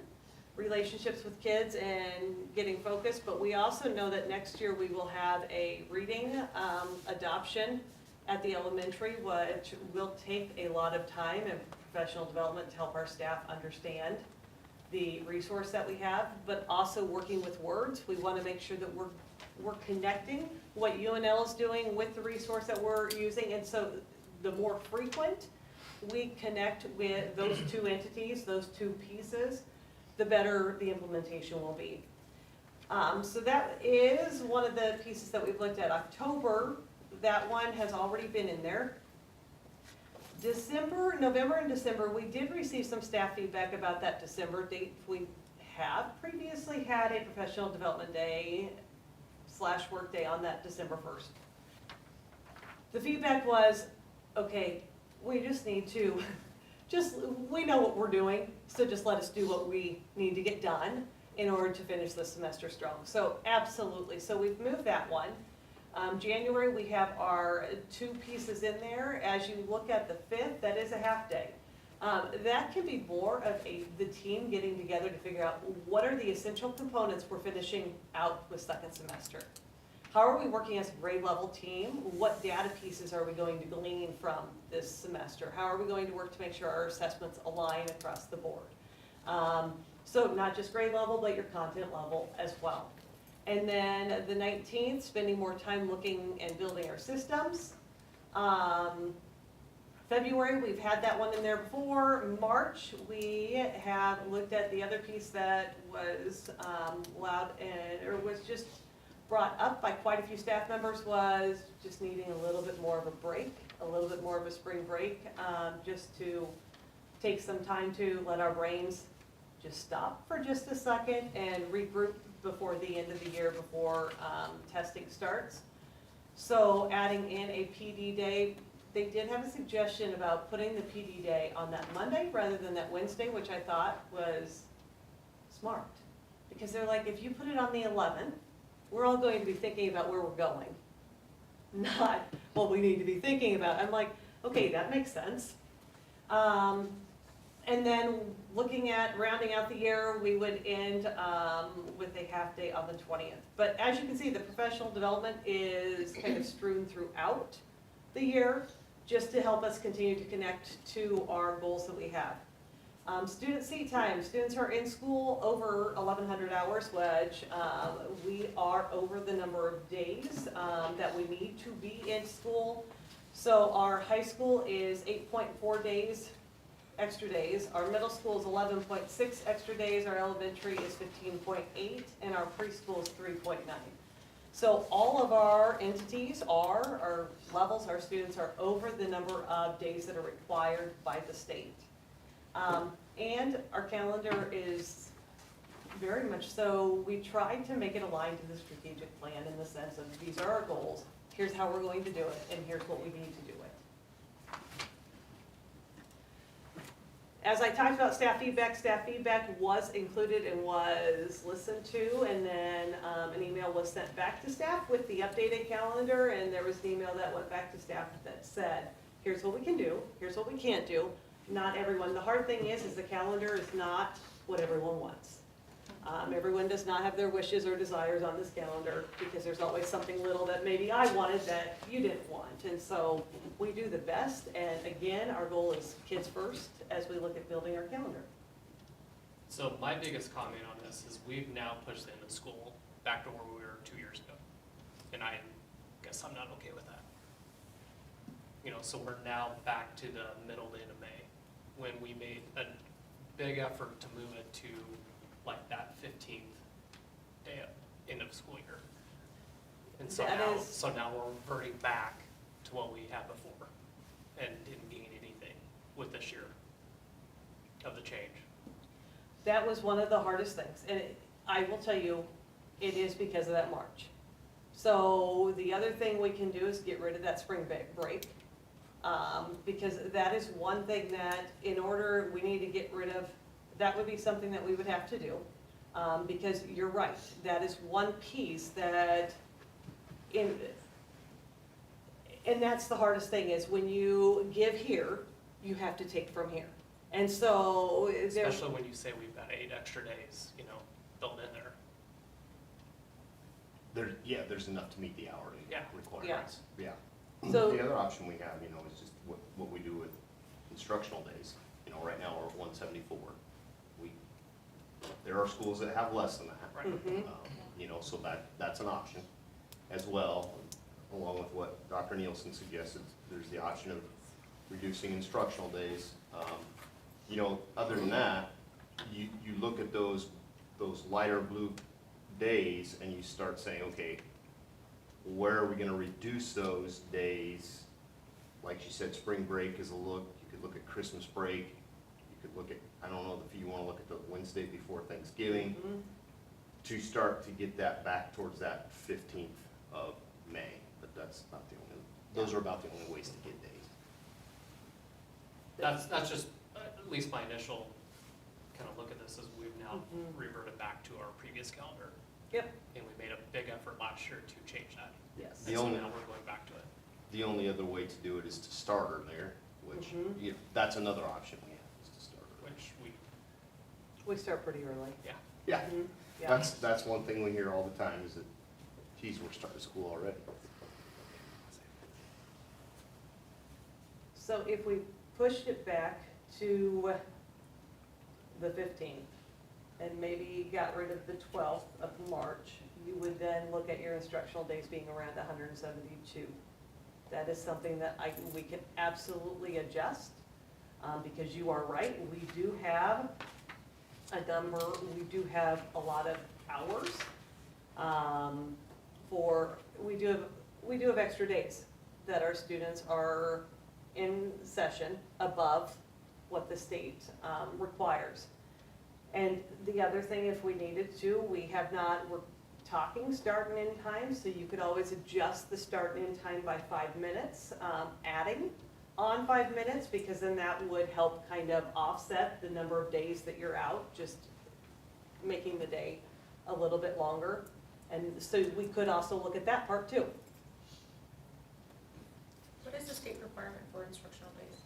D: relationships with kids and getting focused, but we also know that next year we will have a reading adoption at the elementary, which will take a lot of time and professional development to help our staff understand the resource that we have, but also working with words. We want to make sure that we're connecting what UNL is doing with the resource that we're using, and so the more frequent we connect with those 2 entities, those 2 pieces, the better the implementation will be. So that is one of the pieces that we've looked at. October, that one has already been in there. November and December, we did receive some staff feedback about that December date. We have previously had a professional development day / work day on that December 1st. The feedback was, okay, we just need to, we know what we're doing, so just let us do what we need to get done in order to finish the semester strong. So absolutely, so we've moved that one. January, we have our 2 pieces in there. As you look at the 5th, that is a half day. That can be more of the team getting together to figure out what are the essential components we're finishing out with second semester. How are we working as a grade level team? What data pieces are we going to glean from this semester? How are we going to work to make sure our assessments align across the board? So not just grade level, but your content level as well. And then the 19th, spending more time looking and building our systems. February, we've had that one in there before. March, we have looked at the other piece that was was just brought up by quite a few staff members, was just needing a little bit more of a break, a little bit more of a spring break, just to take some time to let our brains just stop for just a second and regroup before the end of the year, before testing starts. So adding in a PD day, they did have a suggestion about putting the PD day on that Monday rather than that Wednesday, which I thought was smart. Because they're like, if you put it on the 11th, we're all going to be thinking about where we're going, not what we need to be thinking about. I'm like, okay, that makes sense. And then looking at rounding out the year, we would end with a half day on the 20th. But as you can see, the professional development is kind of strewn throughout the year, just to help us continue to connect to our goals that we have. Student seat time, students are in school over 1,100 hours, which we are over the number of days that we need to be in school. So our high school is 8.4 days, extra days. Our middle school is 11.6 extra days. Our elementary is 15.8, and our preschool is 3.9. So all of our entities our levels, our students are over the number of days that are required by the state. And our calendar is very much so, we tried to make it aligned to the strategic plan in the sense of these are our goals, here's how we're going to do it, and here's what we need to do it. As I talked about staff feedback was included and was listened to, and then an email was sent back to staff with the updated calendar, and there was an email that went back to staff that said, here's what we can do, here's what we can't do. Not everyone, the hard thing is the calendar is not what everyone wants. Everyone does not have their wishes or desires on this calendar, because there's always something little that maybe I wanted that you didn't want. And so we do the best, and again, our goal is kids first as we look at building our calendar.
A: So my biggest comment on this is we've now pushed the end of school back to where we were 2 years ago. And I guess I'm not okay with that. You know, so we're now back to the middle to end of May, when we made a big effort to move it to like that 15th day of end of school year. And so now we're reverting back to what we had before and didn't gain anything with this year of the change.
D: That was one of the hardest things, and I will tell you, it is because of that March. So the other thing we can do is get rid of that spring break. Because that is one thing that in order we need to get rid of, that would be something that we would have to do. Because you're right, that is one piece that and that's the hardest thing, is when you give here, you have to take from here. And so
A: especially when you say we've got 8 extra days, you know, built in there.
H: There's enough to meet the hourly requirements. Yeah.
D: So
H: the other option we have, is just what we do with instructional days. Right now we're at 174. There are schools that have less than that.
A: Right.
D: Mm-hmm.
H: So that's an option as well, along with what Dr. Nielsen suggested. There's the option of reducing instructional days. Other than that, you look at those lighter blue days and you start saying, okay, where are we going to reduce those days? Like she said, spring break is a look. You could look at Christmas break. You could look at, I don't know if you want to look at the Wednesday before Thanksgiving, to start to get that back towards that 15th of May. But that's not the only, those are about the only ways to get days.
A: That's just, at least my initial kind of look at this is we've now
D: Mhm.
A: reverted back to our previous calendar.
D: Yep.
A: And we made a big effort last year to change that.
D: Yes.
H: The
A: And so
H: only-
A: now we're going back to it.
H: The only other way to do it is to start earlier, which,
D: Mhm.
H: you know, that's another option we have, is to start earlier.
A: Which
D: We start pretty early.
A: yeah.
H: Yeah,
D: Mhm. Yeah.
H: that's one thing we hear all the time is that, geez, we're starting school already.
D: So if we pushed it back to the 15th and maybe got rid of the 12th of March, you would then look at your instructional days being around 172. That is something that we can absolutely adjust, because you are right, we do have we do have a lot of hours. We do have extra days that our students are in session above what the state requires. And the other thing, if we needed to, we're talking start and end time, so you could always adjust the start and end time by 5 minutes, adding on 5 minutes, because then that would help kind of offset the number of days that you're out, just making the day a little bit longer. And so we could also look at that part too.
K: What is the state requirement for instructional days?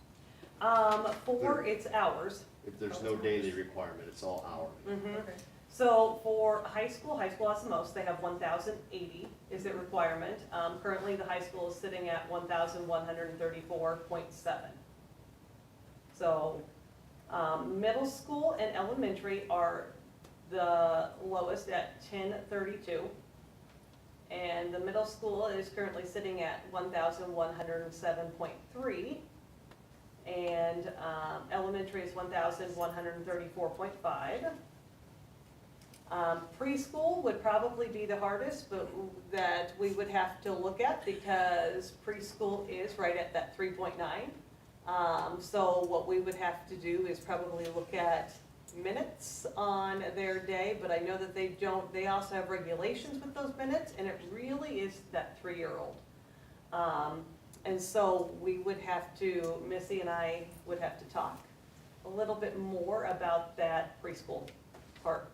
D: It's hours.
H: If there's no daily requirement, it's all hourly.
D: Mhm.
K: Okay.
D: So for high school has the most, they have 1,080 is their requirement. Currently, the high school is sitting at 1,134.7. So, middle school and elementary are the lowest at 1032. And the middle school is currently sitting at 1,107.3. And elementary is 1,134.5. Preschool would probably be the hardest, but that we would have to look at because preschool is right at that 3.9. So what we would have to do is probably look at minutes on their day, but I know that they also have regulations with those minutes, and it really is that 3-year-old. And so we would have to, Missy and I would have to talk a little bit more about that preschool part.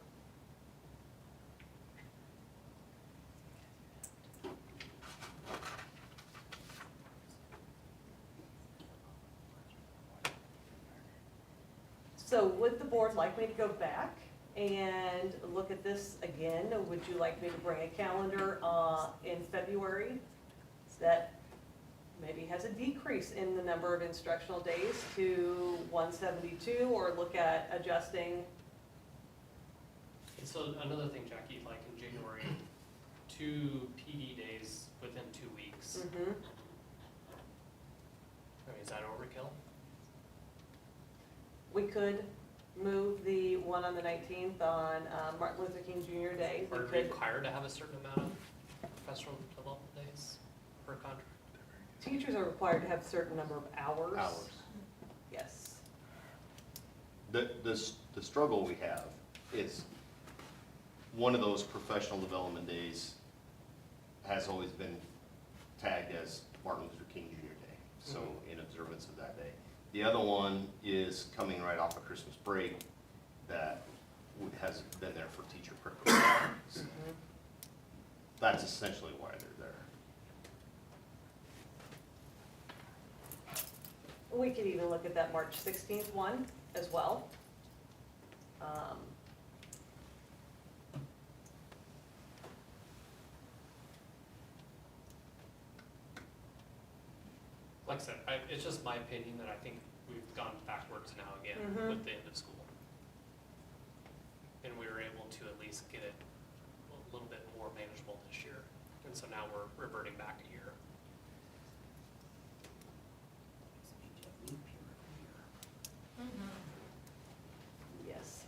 D: So would the board like me to go back and look at this again? Would you like me to bring a calendar in February that maybe has a decrease in the number of instructional days to 172, or look at adjusting?
A: And so another thing, Jackie, like in January, 2 PD days within 2 weeks.
D: Mhm.
A: I mean, is that overkill?
D: We could move the one on the 19th on Martin Luther King Jr. Day. We
A: Are we
D: could,
A: required to have a certain amount of professional development days per contract?
D: teachers are required to have a certain number of hours.
H: Hours.
D: Yes.
H: The struggle we have is one of those professional development days has always been tagged as Martin Luther King Jr. Day, so in observance of that day. The other one is coming right off of Christmas break that has been there for teacher preparation. So
D: Mhm.
H: that's essentially why they're there.
D: We could even look at that March 16th one as well.
A: Like I said, it's just my opinion that I think we've gone backwards now again
D: Mhm.
A: with the end of school. And we were able to at least get it a little bit more manageable this year. And so now we're reverting back a year.
D: Yes.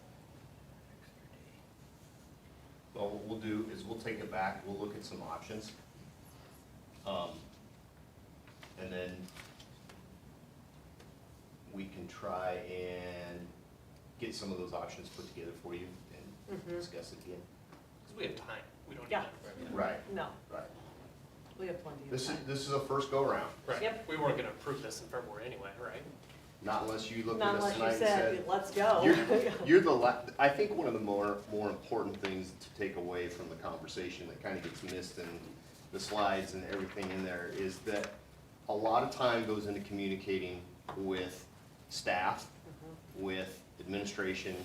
H: Well, what we'll do is we'll take it back, we'll look at some options. And then we can try and get some of those options put together for you and
D: Mhm.
H: discuss it again.
A: Because we have time. We don't need
D: Yeah.
A: to.
H: Right,
D: No,
H: right.
D: we have plenty of
H: This
D: time.
H: is a first go around.
A: Right.
D: Yep.
A: We weren't gonna approve this in February anyway, right?
H: Not unless you looked
D: Not
H: at us
D: unless
H: tonight
D: you
H: and
D: said,
H: said,
D: let's go.
H: you're I think one of the more important things to take away from the conversation that kind of gets missed in the slides and everything in there is that a lot of time goes into communicating with staff, with administration,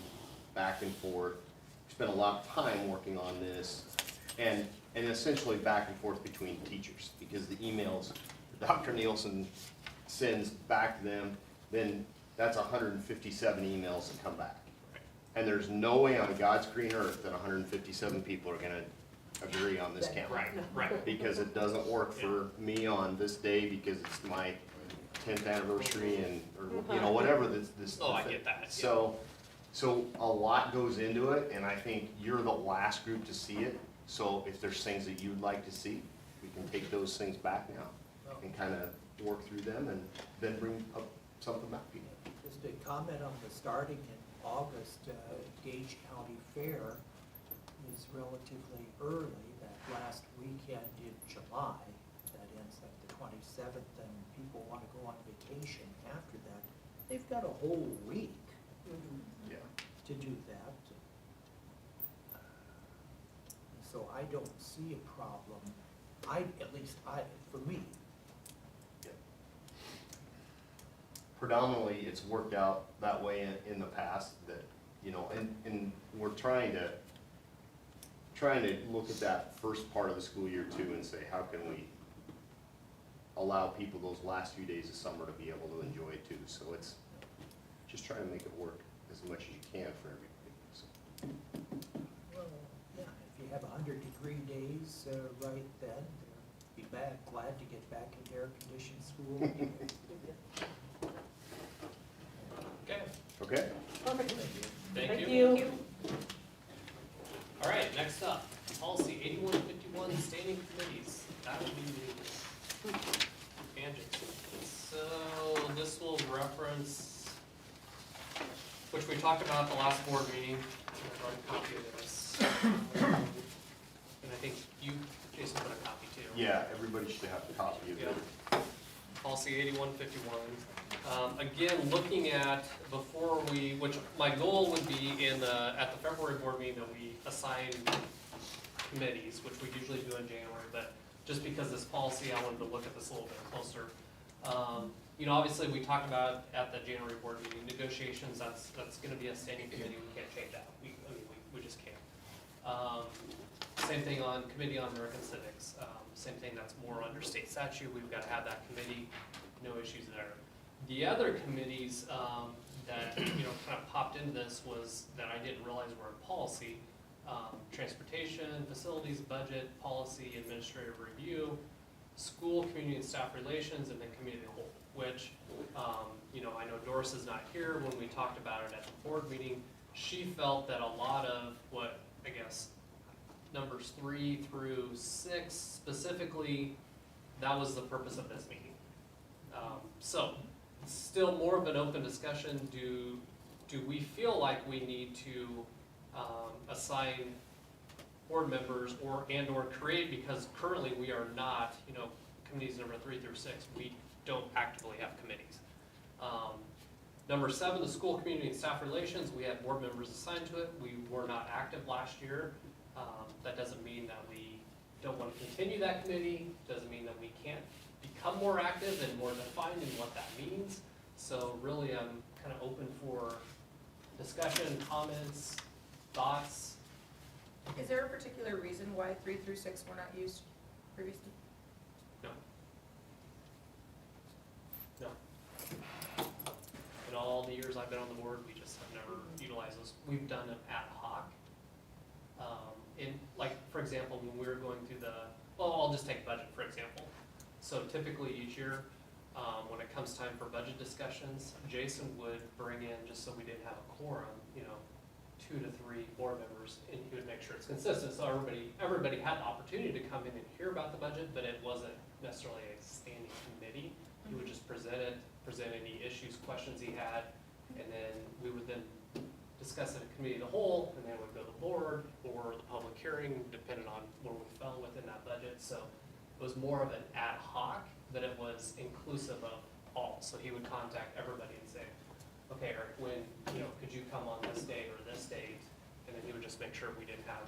H: back and forth. We spend a lot of time working on this and essentially back and forth between teachers, because the emails Dr. Nielsen sends back to them, then that's 157 emails that come back. And there's no way on God's green earth that 157 people are gonna agree on this calendar.
A: Right.
H: Because it doesn't work for me on this day because it's my 10th anniversary and, or, you know, whatever this.
A: Oh, I get that, yeah.
H: So a lot goes into it, and I think you're the last group to see it. So if there's things that you'd like to see, we can take those things back now and kind of work through them and then bring up something back to you.
C: Just a comment on the starting in August, Gage County Fair is relatively early, that last weekend in July. That ends like the 27th, and people want to go on vacation after that. They've got a whole week
H: Yeah.
C: to do that. So I don't see a problem. For me,
H: Predominantly, it's worked out that way in the past, that, you know, and we're trying to look at that first part of the school year too and say, how can we allow people those last few days of summer to be able to enjoy it too? So it's just trying to make it work as much as you can for everybody. So.
C: well, yeah, if you have 100-degree days right then, be glad to get back into air-conditioned school.
A: Okay,
H: Okay?
D: Perfect.
A: thank
D: Thank
A: you.
D: you.
A: All right, next up, policy 8151, standing committees. That would be me. Tangent. So this will reference, which we talked about at the last board meeting. I brought a copy of this. And I think you, Jason, put a copy too.
H: Yeah, everybody should have a copy of it.
A: Yeah. Policy 8151. Again, looking at before which my goal would be at the February board meeting that we assign committees, which we usually do in January, but just because this policy, I wanted to look at this a little bit closer. You know, obviously, we talked about at the January board meeting, negotiations, that's gonna be a standing committee, we can't change that, we just can't. Same thing on Committee on American Civics, same thing, that's more under state statute, we've gotta have that committee, no issues there. The other committees, that, you know, kind of popped into this was, that I didn't realize were in policy, transportation, facilities, budget, policy, administrative review, school, community and staff relations, and then community of the whole, which, you know, I know Doris is not here. When we talked about it at the board meeting, she felt that a lot of what, I guess, numbers 3 through 6 specifically, that was the purpose of this meeting. So, still more of an open discussion. Do we feel like we need to assign board members or create, because currently we are not, you know, committees number 3 through 6, we don't actively have committees. Number 7, the school, community, and staff relations, we had board members assigned to it. We were not active last year. That doesn't mean that we don't want to continue that committee, doesn't mean that we can't become more active and more defined in what that means. So really, I'm kind of open for discussion, comments, thoughts.
K: Is there a particular reason why 3 through 6 were not used previously?
A: No. No. In all the years I've been on the board, we just have never utilized those. We've done them ad hoc. Like, for example, when we were going through I'll just take budget, for example. So typically each year, when it comes time for budget discussions, Jason would bring in, just so we didn't have a quorum, you know, 2 to 3 board members, and he would make sure it's consistent, so everybody had the opportunity to come in and hear about the budget, but it wasn't necessarily a standing committee. He would just present any issues, questions he had, and then we would then discuss it at committee of the whole, and then it would go to the board or the public hearing, depending on where we fell within that budget. So it was more of an ad hoc, but it was inclusive of call. So he would contact everybody and say, okay, Eric, when, could you come on this date or this date? And then he would just make sure we didn't have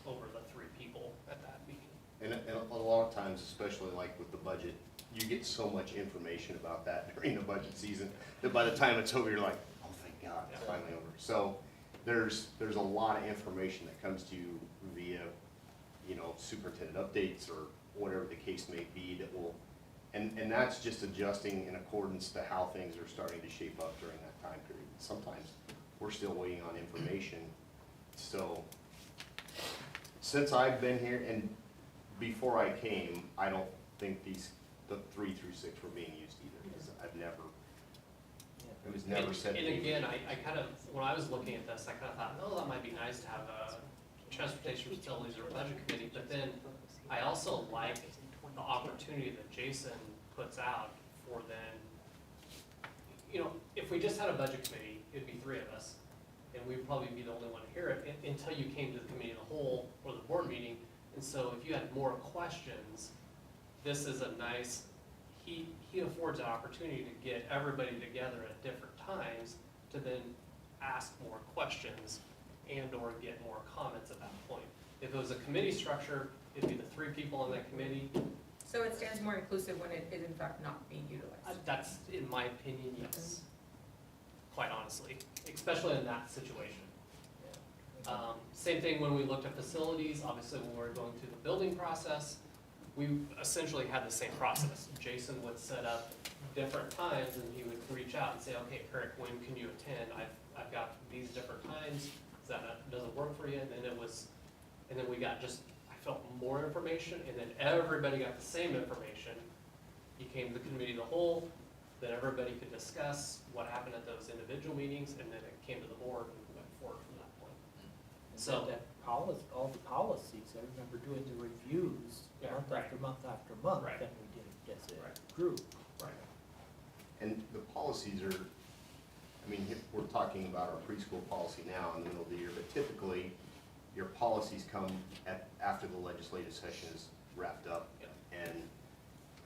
A: over the 3 people at that meeting.
H: And a lot of times, especially like with the budget, you get so much information about that during the budget season that by the time it's over, you're like, oh, thank God, it's finally over. So there's a lot of information that comes to you via, superintendent updates or whatever the case may be that will, and that's just adjusting in accordance to how things are starting to shape up during that time period. Sometimes we're still waiting on information. So since I've been here and before I came, I don't think the 3 through 6 were being used either, because it was never said.
A: And again, I kind of, when I was looking at this, I kind of thought, oh, that might be nice to have a transportation facilities or budget committee, but then I also like the opportunity that Jason puts out for then, if we just had a budget committee, it'd be 3 of us, and we'd probably be the only one to hear it until you came to the committee of the whole or the board meeting. And so if you had more questions, this is a nice, he affords an opportunity to get everybody together at different times to then ask more questions and or get more comments at that point. If it was a committee structure, it'd be the 3 people on that committee.
K: So it stands more inclusive when it is in fact not being utilized.
A: That's, in my opinion, yes, quite honestly, especially in that situation. Same thing when we looked at facilities, obviously when we were going through the building process, we essentially had the same process. Jason would set up different times and he would reach out and say, okay, Eric, when can you attend? I've got these different times, doesn't work for you? And then we got just, I felt more information, and then everybody got the same information. He came to the committee of the whole, then everybody could discuss what happened at those individual meetings, and then it came to the board and went forward from that point. So,
C: That policy, all the policies, I remember doing the reviews
A: Yeah,
C: month
A: right.
C: after month after month,
A: Right.
C: then we did it as
A: Right.
C: a group.
A: right.
H: And the policies are, we're talking about our preschool policy now in the middle of the year, but typically, your policies come after the legislative session is wrapped up.
A: Yeah.
H: And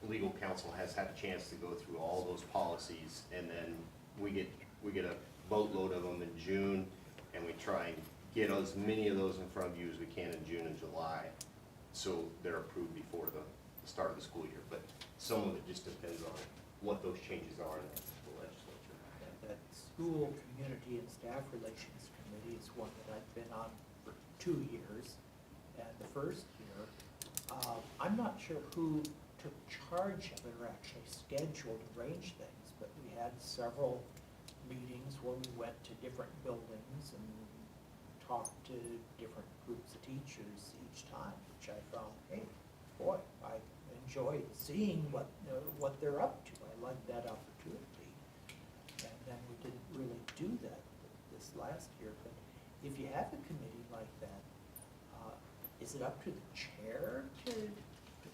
H: legal counsel has had a chance to go through all those policies, and then we get a boatload of them in June, and we try and get as many of those in front of you as we can in June and July, so they're approved before the start of the school year. But some of it just depends on what those changes are in the legislature.
C: That School, Community, and Staff Relations Committee is one that I've been on for 2 years. And the first year, I'm not sure who took charge of it or actually scheduled, arranged things, but we had several meetings where we went to different buildings and talked to different groups of teachers each time, which I found, hey, boy, I enjoyed seeing what they're up to. I like that opportunity. And then we didn't really do that this last year, but if you have a committee like that, is it up to the chair to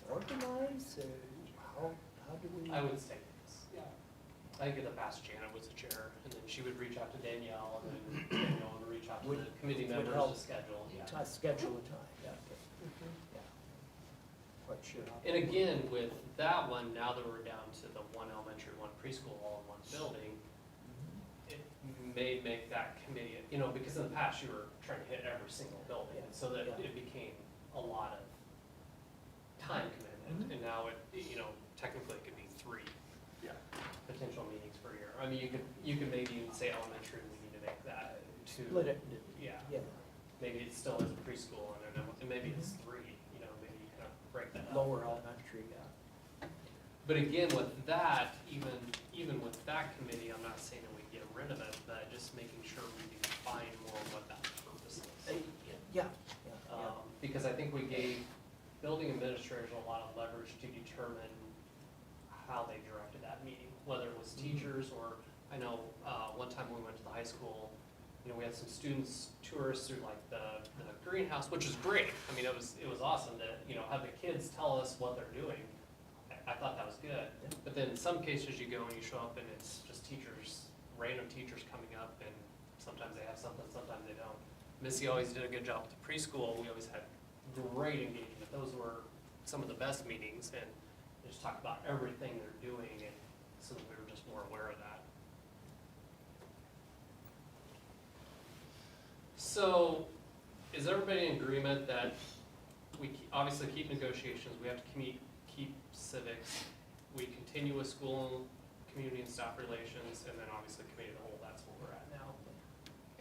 C: organize, or how do we?
A: I would say yes, yeah. I think in the past Janet was the chair, and then she would reach out to Danielle, and then Danielle would reach out to the committee
C: Would
A: members
C: help
A: to schedule, yeah.
C: Schedule a time, yeah, okay. Yeah. Quite sure. how-
A: And again, with that one, now that we're down to the 1 elementary, 1 preschool, all in one building,
C: Mhm.
A: it may make that committee, because in the past you were trying to hit every single building, and so that
C: Yeah.
A: it became a lot of time commitment,
C: Mhm.
A: and now it, technically it could be 3
H: Yeah.
A: potential meetings per year. I mean, you could maybe even say elementary, we need to make that 2.
C: Split it,
A: Yeah,
C: yeah,
A: maybe it still is preschool, and maybe it's 3, maybe you kind of break that up.
C: lower elementary, yeah.
A: But again, with that, even with that committee, I'm not saying that we get rid of it, but just making sure we define more what that purpose is.
C: Yeah,
A: Because I think we gave building administrators a lot of leverage to determine how they directed that meeting, whether it was teachers or, I know, one time when we went to the high school, we had some students tour us through like the greenhouse, which was great. I mean, it was awesome to, have the kids tell us what they're doing. I thought that was good. But then in some cases you go and you show up and it's just teachers, random teachers coming up, and sometimes they have something, sometimes they don't. Missy always did a good job with the preschool. We always had great engagement. Those were some of the best meetings, and they just talked about everything they're doing. And so that we were just more aware of that. So, is everybody in agreement that we obviously keep negotiations, we have to keep civics, we continue with school, community and staff relations, and then obviously committee of the whole, that's where we're at now.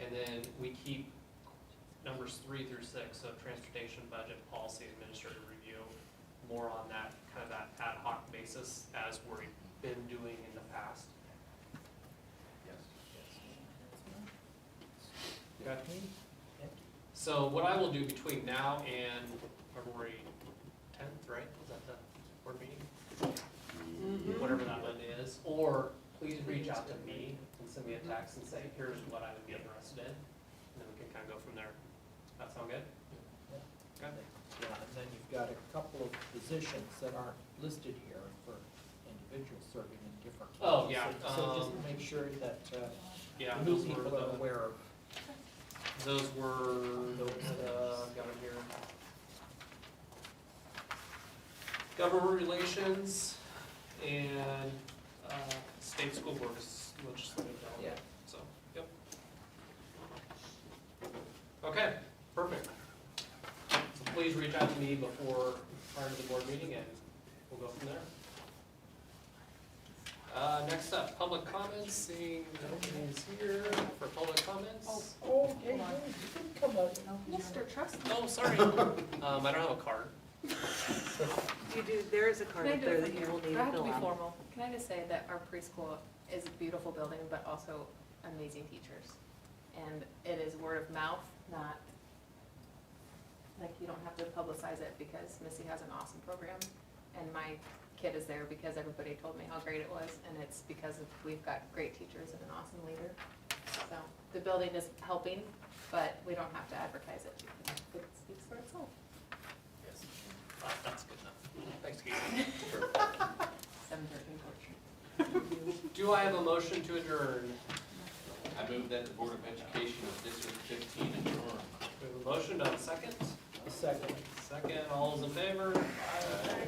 A: And then we keep numbers 3 through 6, so transportation, budget, policy, administrative review, more on that, kind of that ad hoc basis as we've been doing in the past.
B: Yes.
A: Okay. So what I will do between now and February 10th, right, is that the board meeting? Whatever that one is, or please reach out to me and send me a text and say, here's what I would be interested in, and then we can kind of go from there. That sound good? Okay.
C: Yeah, and then you've got a couple of positions that aren't listed here for individuals serving in different.
A: Oh, yeah,
C: roles. So just make sure that,
A: Yeah,
C: the new
A: those were
C: people are
A: the,
C: aware of.
A: those were, got them here. Government relations and, state school board is legislative delegate, so, yep. Okay, perfect. So please reach out to me prior to the board meeting and we'll go from there. Next up, public comments, seeing nobody's here for public comments.
C: Oh, hey, you didn't come up.
K: Mr. Trust.
A: Oh, sorry, I don't have a card.
D: You do, there is a card
K: Can I
D: up
K: do
D: there
K: it
D: that
K: from
D: you
K: here?
D: will need
K: Do
D: to
K: I have to
D: fill
K: be
D: out.
K: formal? Can I just say that our preschool is a beautiful building, but also amazing teachers. And it is word of mouth, not, like, you don't have to publicize it because Missy has an awesome program. And my kid is there because everybody told me how great it was, and it's because we've got great teachers and an awesome leader. So, the building is helping, but we don't have to advertise it. It speaks for itself.
A: Yes. That's good enough. Thanks, Keith.
K: 7:13 Court.
A: Do I have a motion to adjourn?
B: I move that the Board of Education of District 15 adjourn.
A: We have a motion, do I have a second?
C: A second.
A: Second, all those in favor? Aye.